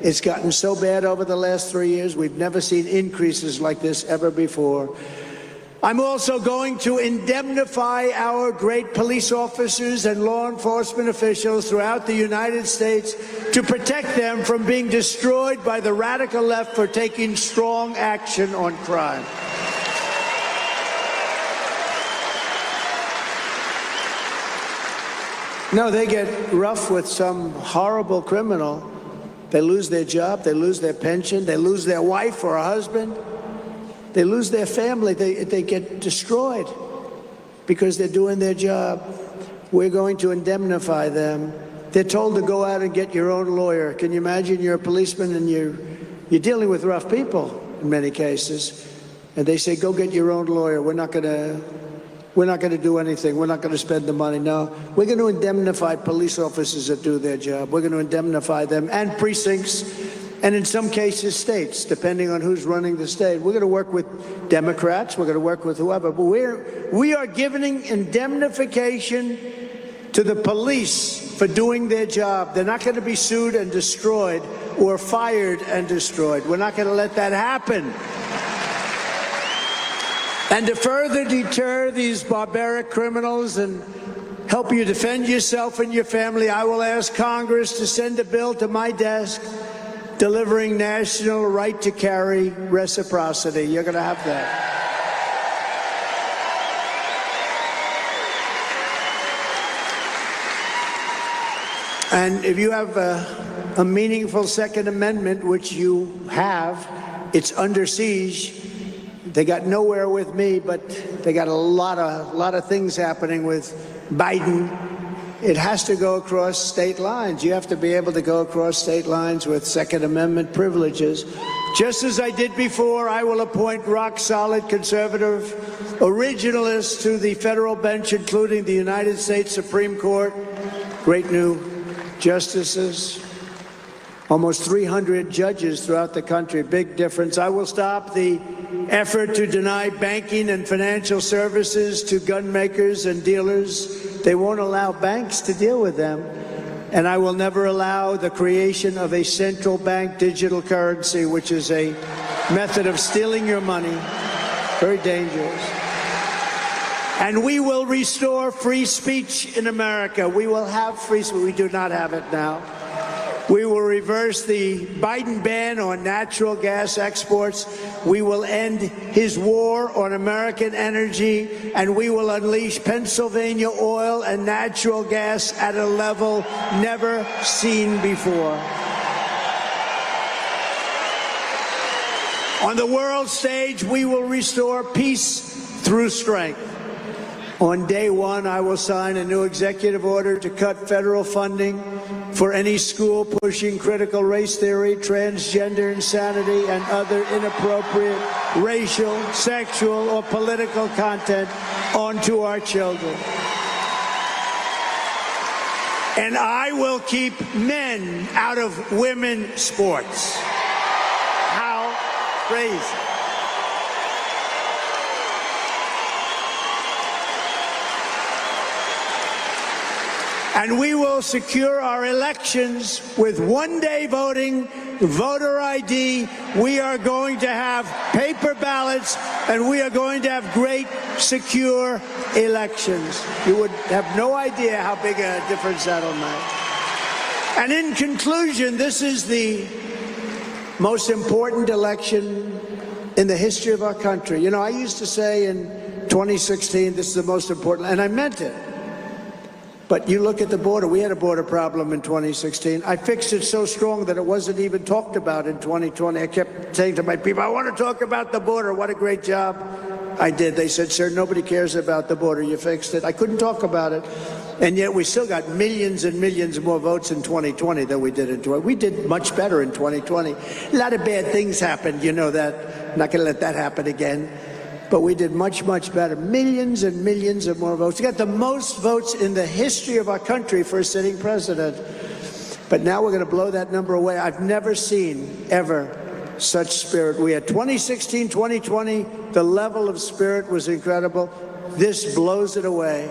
It's gotten so bad over the last 3 years. We've never seen increases like this ever before. I'm also going to indemnify our great police officers and law enforcement officials throughout the United States to protect them from being destroyed by the radical left for taking strong action on crime. No, they get rough with some horrible criminal. They lose their job, they lose their pension, they lose their wife or a husband. They lose their family. They get destroyed because they're doing their job. We're going to indemnify them. They're told to go out and get your own lawyer. Can you imagine you're a policeman and you're dealing with rough people in many cases, and they say, go get your own lawyer. We're not going to do anything. We're not going to spend the money. No, we're going to indemnify police officers that do their job. We're going to indemnify them and precincts. And in some cases, states, depending on who's running the state. We're going to work with Democrats. We're going to work with whoever. But we are giving indemnification to the police for doing their job. They're not going to be sued and destroyed or fired and destroyed. We're not going to let that happen. And to further deter these barbaric criminals and help you defend yourself and your family, I will ask Congress to send a bill to my desk delivering national right to carry reciprocity. You're going to have that. And if you have a meaningful Second Amendment, which you have, it's under siege. They got nowhere with me, but they got a lot of things happening with Biden. It has to go across state lines. You have to be able to go across state lines with Second Amendment privileges. Just as I did before, I will appoint rock-solid conservative originalists to the federal bench, including the United States Supreme Court. Great new justices. Almost 300 judges throughout the country. Big difference. I will stop the effort to deny banking and financial services to gun makers and dealers. They won't allow banks to deal with them. And I will never allow the creation of a central bank digital currency, which is a method of stealing your money. Very dangerous. And we will restore free speech in America. We will have free speech. We do not have it now. We will reverse the Biden ban on natural gas exports. We will end his war on American energy, and we will unleash Pennsylvania oil and natural gas at a level never seen before. On the world stage, we will restore peace through strength. On day one, I will sign a new executive order to cut federal funding for any school pushing critical race theory, transgender insanity, and other inappropriate racial, sexual, or political content onto our children. And I will keep men out of women's sports. How crazy. And we will secure our elections with one-day voting, voter ID. We are going to have paper ballots, and we are going to have great, secure elections. You would have no idea how big a difference that'll make. And in conclusion, this is the most important election in the history of our country. You know, I used to say in 2016, this is the most important, and I meant it. But you look at the border. We had a border problem in 2016. I fixed it so strong that it wasn't even talked about in 2020. I kept saying to my people, I want to talk about the border. What a great job I did. They said, sir, nobody cares about the border. You fixed it. I couldn't talk about it. And yet we still got millions and millions more votes in 2020 than we did in 2020. We did much better in 2020. A lot of bad things happened. You know that. I'm not going to let that happen again. But we did much, much better. Millions and millions of more votes. We got the most votes in the history of our country for a sitting president. But now we're going to blow that number away. I've never seen, ever, such spirit. We had 2016, 2020, the level of spirit was incredible. This blows it away.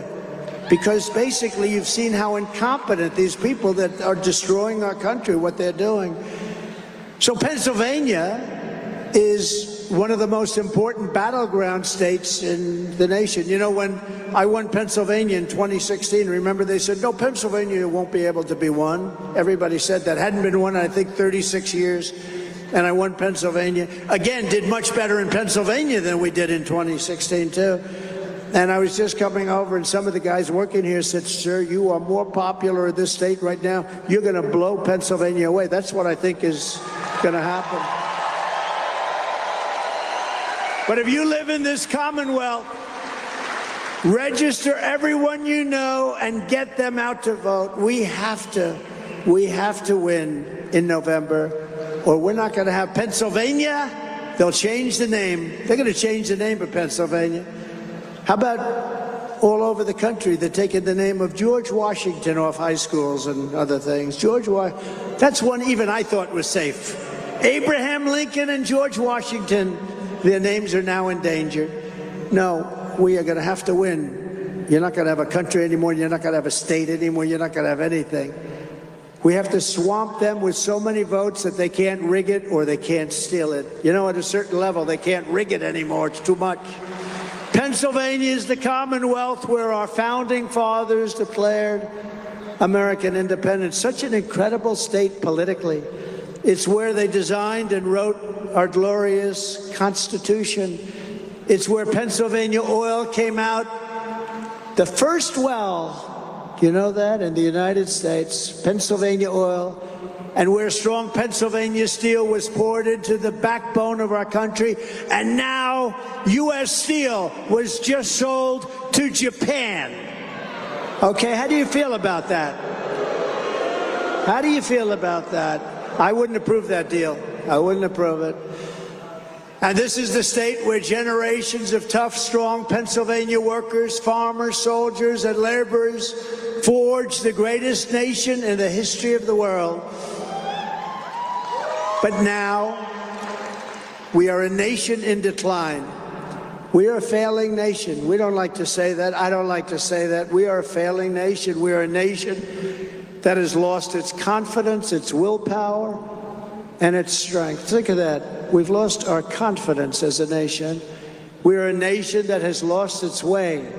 Because basically you've seen how incompetent these people that are destroying our country, what they're doing. So Pennsylvania is one of the most important battleground states in the nation. You know, when I won Pennsylvania in 2016, remember they said, no, Pennsylvania won't be able to be won. Everybody said that. Hadn't been won in, I think, 36 years. And I won Pennsylvania. Again, did much better in Pennsylvania than we did in 2016, too. And I was just coming over, and some of the guys working here said, sir, you are more popular in this state right now. You're going to blow Pennsylvania away. That's what I think is going to happen. But if you live in this Commonwealth, register everyone you know and get them out to vote. We have to win in November, or we're not going to have Pennsylvania. They'll change the name. They're going to change the name of Pennsylvania. How about all over the country, they're taking the name of George Washington off high schools and other things. That's one even I thought was safe. Abraham Lincoln and George Washington, their names are now endangered. No, we are going to have to win. You're not going to have a country anymore. You're not going to have a state anymore. You're not going to have anything. We have to swamp them with so many votes that they can't rig it or they can't steal it. You know, at a certain level, they can't rig it anymore. It's too much. Pennsylvania is the Commonwealth where our founding fathers declared American independence. Such an incredible state politically. It's where they designed and wrote our glorious Constitution. It's where Pennsylvania oil came out. The first well, you know that, in the United States, Pennsylvania oil, and where strong Pennsylvania steel was poured into the backbone of our country. And now U.S. Steel was just sold to Japan. Okay, how do you feel about that? How do you feel about that? I wouldn't approve that deal. I wouldn't approve it. And this is the state where generations of tough, strong Pennsylvania workers, farmers, soldiers, and laborers forged the greatest nation in the history of the world. But now, we are a nation in decline. We are a failing nation. We don't like to say that. I don't like to say that. We are a failing nation. We are a nation that has lost its confidence, its willpower, and its strength. Think of that. We've lost our confidence as a nation. We are a nation that has lost its way.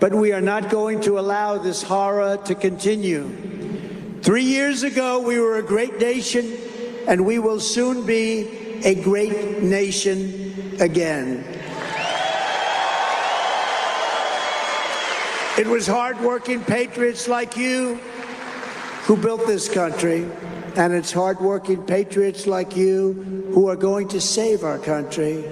But we are not going to allow this horror to continue. 3 years ago, we were a great nation, and we will soon be a great nation again. It was hardworking patriots like you who built this country, and it's hardworking patriots like you who are going to save our country.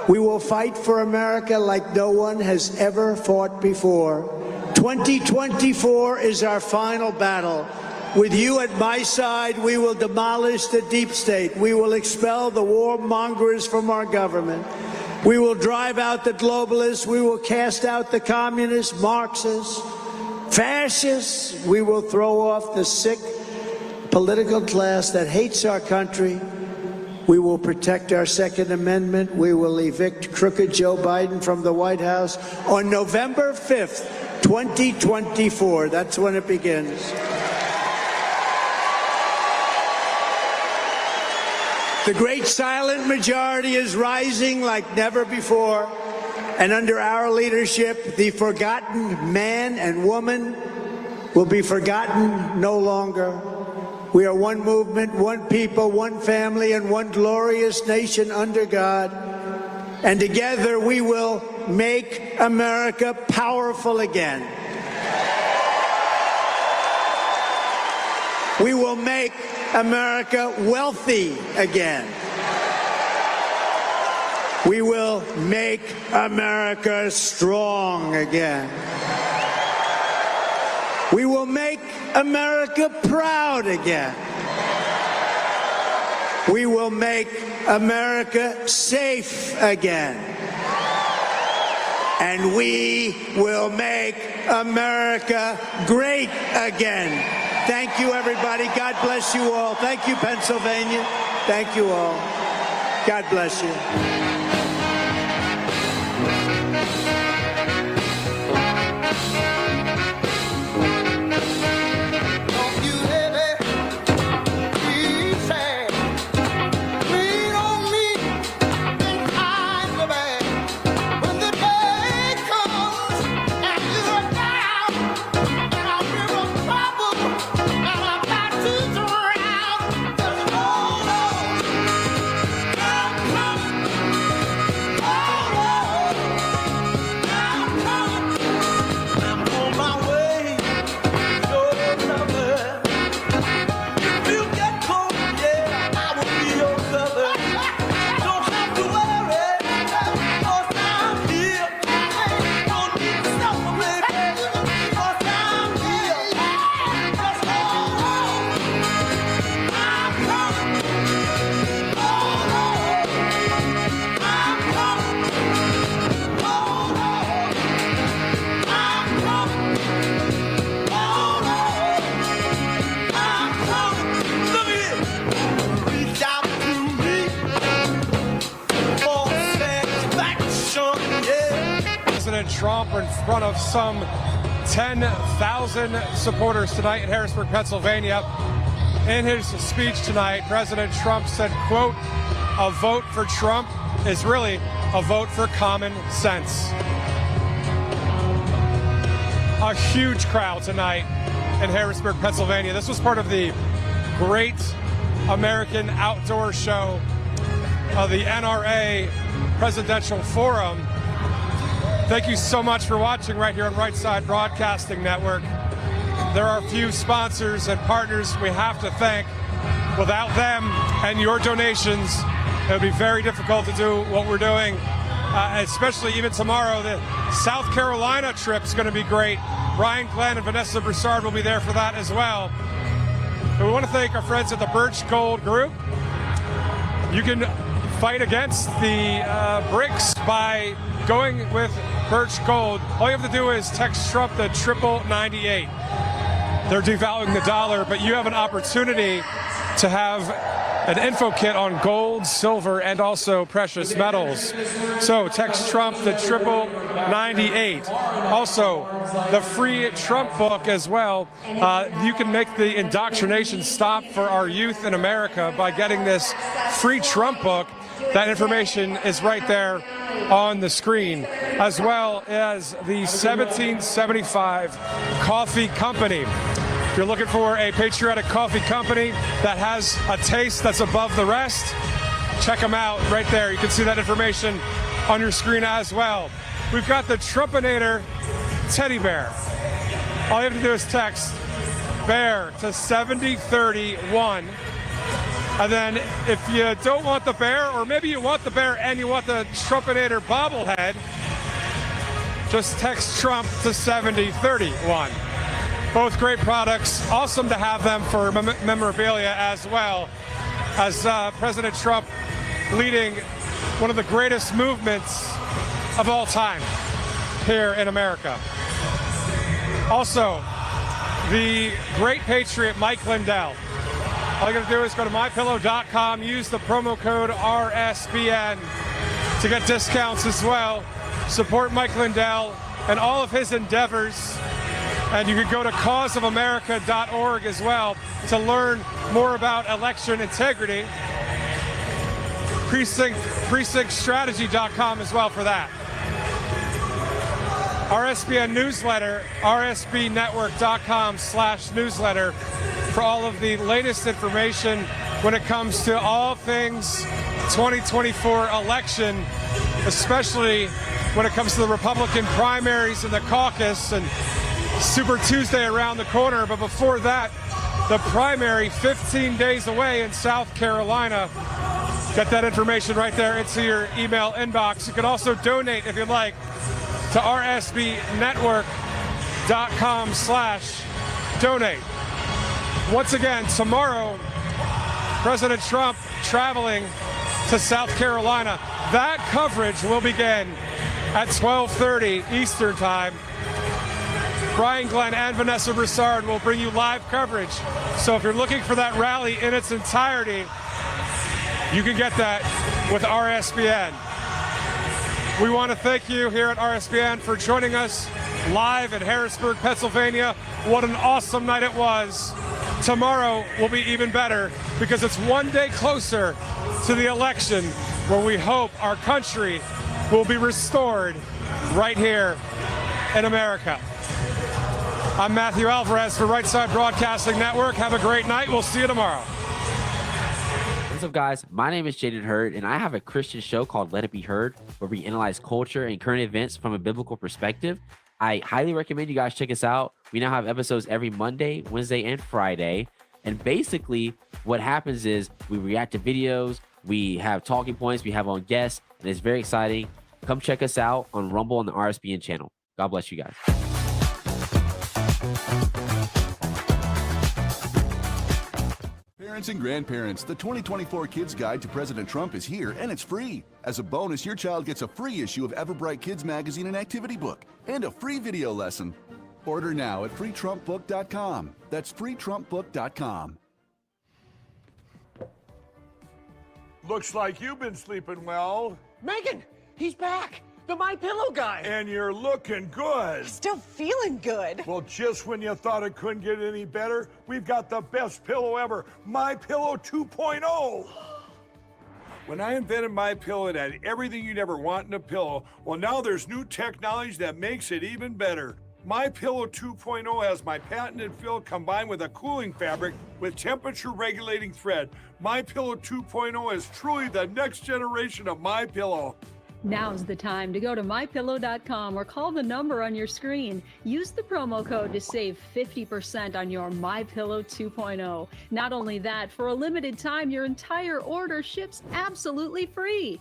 We will fight for America like no one has ever fought before. 2024 is our final battle. with you at my side, we will demolish the deep state. We will expel the warmongers from our government. We will drive out the globalists. We will cast out the communists, Marxists, fascists. We will throw off the sick political class that hates our country. We will protect our Second Amendment. We will evict crooked Joe Biden from the White House on November 5th, 2024. That's when it begins. The great silent majority is rising like never before, and under our leadership, the forgotten man and woman will be forgotten no longer. We are one movement, one people, one family, and one glorious nation under God. And together we will make America powerful again. We will make America wealthy again. We will make America strong again. We will make America proud again. We will make America safe again. And we will make America great again. Thank you, everybody. God bless you all. Thank you, Pennsylvania. Thank you all. God bless you. Trump in front of some 10,000 supporters tonight in Harrisburg, Pennsylvania. In his speech tonight, President Trump said, quote, "A vote for Trump is really a vote for common sense." A huge crowd tonight in Harrisburg, Pennsylvania. This was part of the Great American Outdoor Show of the NRA Presidential Forum. Thank you so much for watching right here on Right Side Broadcasting Network. There are a few sponsors and partners we have to thank. Without them and your donations, it would be very difficult to do what we're doing, especially even tomorrow. The South Carolina trip is going to be great. Ryan Glenn and Vanessa Broussard will be there for that as well. And we want to thank our friends at the Birch Gold Group. You can fight against the BRICS by going with Birch Gold. All you have to do is text Trump to 9998. They're devaluing the dollar, but you have an opportunity to have an info kit on gold, silver, and also precious metals. So text Trump to 9998. Also, the free Trump book as well. You can make the indoctrination stop for our youth in America by getting this free Trump book. That information is right there on the screen, as well as the 1775 Coffee Company. If you're looking for a patriotic coffee company that has a taste that's above the rest, check them out right there. You can see that information on your screen as well. We've got the Trumpinator teddy bear. All you have to do is text bear to 7031. And then if you don't want the bear, or maybe you want the bear and you want the Trumpinator bobblehead, just text Trump to 7031. Both great products. Awesome to have them for memorabilia as well, as President Trump leading one of the greatest movements of all time here in America. Also, the great patriot Mike Lindell. All you got to do is go to mypillow.com, use the promo code RSBN to get discounts as well. Support Mike Lindell and all of his endeavors. And you can go to causeofamerica.org as well to learn more about election integrity. Precinctstrategy.com as well for that. RSBN newsletter, rsbnetwork.com/newsletter for all of the latest information when it comes to all things 2024 election, especially when it comes to the Republican primaries and the caucus and Super Tuesday around the corner. But before that, the primary 15 days away in South Carolina. Get that information right there into your email inbox. You can also donate if you'd like to rsbnetwork.com/donate. Once again, tomorrow, President Trump traveling to South Carolina. That coverage will begin at 12:30 Eastern Time. Brian Glenn and Vanessa Broussard will bring you live coverage. So if you're looking for that rally in its entirety, you can get that with RSBN. We want to thank you here at RSBN for joining us live in Harrisburg, Pennsylvania. What an awesome night it was. Tomorrow will be even better because it's one day closer to the election where we hope our country will be restored right here in America. I'm Matthew Alvarez for Right Side Broadcasting Network. Have a great night. We'll see you tomorrow. What's up, guys? My name is Jaden Hurd, and I have a Christian show called Let It Be Heard, where we analyze culture and current events from a biblical perspective. I highly recommend you guys check us out. We now have episodes every Monday, Wednesday, and Friday. And basically, what happens is we react to videos, we have talking points, we have on guests, and it's very exciting. Come check us out on Rumble on the RSBN channel. God bless you guys. Parents and grandparents, the 2024 Kids Guide to President Trump is here, and it's free. As a bonus, your child gets a free issue of Everbright Kids Magazine and Activity Book, and a free video lesson. Order now at freetrumpbook.com. That's freetrumpbook.com. Looks like you've been sleeping well. Megan, he's back. The My Pillow guy. And you're looking good. Still feeling good. Well, just when you thought it couldn't get any better, we've got the best pillow ever, My Pillow 2.0. When I invented My Pillow, it had everything you'd ever want in a pillow. Well, now there's new technology that makes it even better. My Pillow 2.0 has my patented fill combined with a cooling fabric with temperature regulating thread. My Pillow 2.0 is truly the next generation of My Pillow. Now's the time to go to mypillow.com or call the number on your screen. Use the promo code to save 50% on your MyPillow 2.0. Not only that, for a limited time, your entire order ships absolutely free.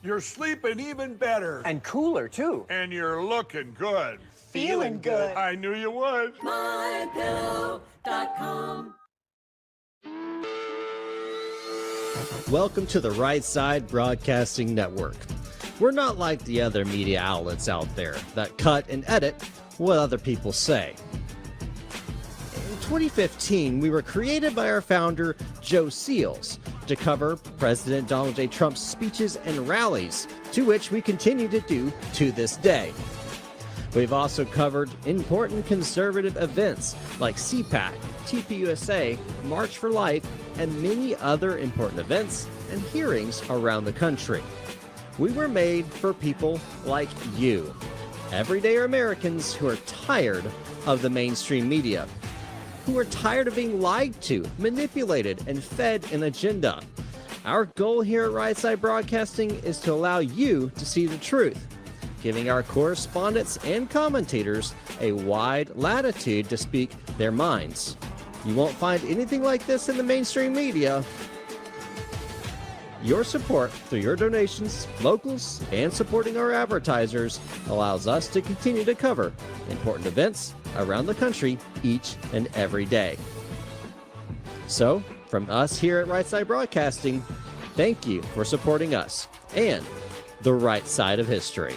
You're sleeping even better. And cooler, too. And you're looking good. Feeling good. I knew you would. mypillow.com. Welcome to the Right Side Broadcasting Network. We're not like the other media outlets out there that cut and edit what other people say. In 2015, we were created by our founder, Joe Seals, to cover President Donald J. Trump's speeches and rallies, to which we continue to do to this day. We've also covered important conservative events like CPAC, TPUSA, March for Life, and many other important events and hearings around the country. We were made for people like you, everyday Americans who are tired of the mainstream media, who are tired of being lied to, manipulated, and fed an agenda. Our goal here at Right Side Broadcasting is to allow you to see the truth, giving our correspondents and commentators a wide latitude to speak their minds. You won't find anything like this in the mainstream media. Your support through your donations, locals, and supporting our advertisers allows us to continue to cover important events around the country each and every day. So, from us here at Right Side Broadcasting, thank you for supporting us and the right side of history.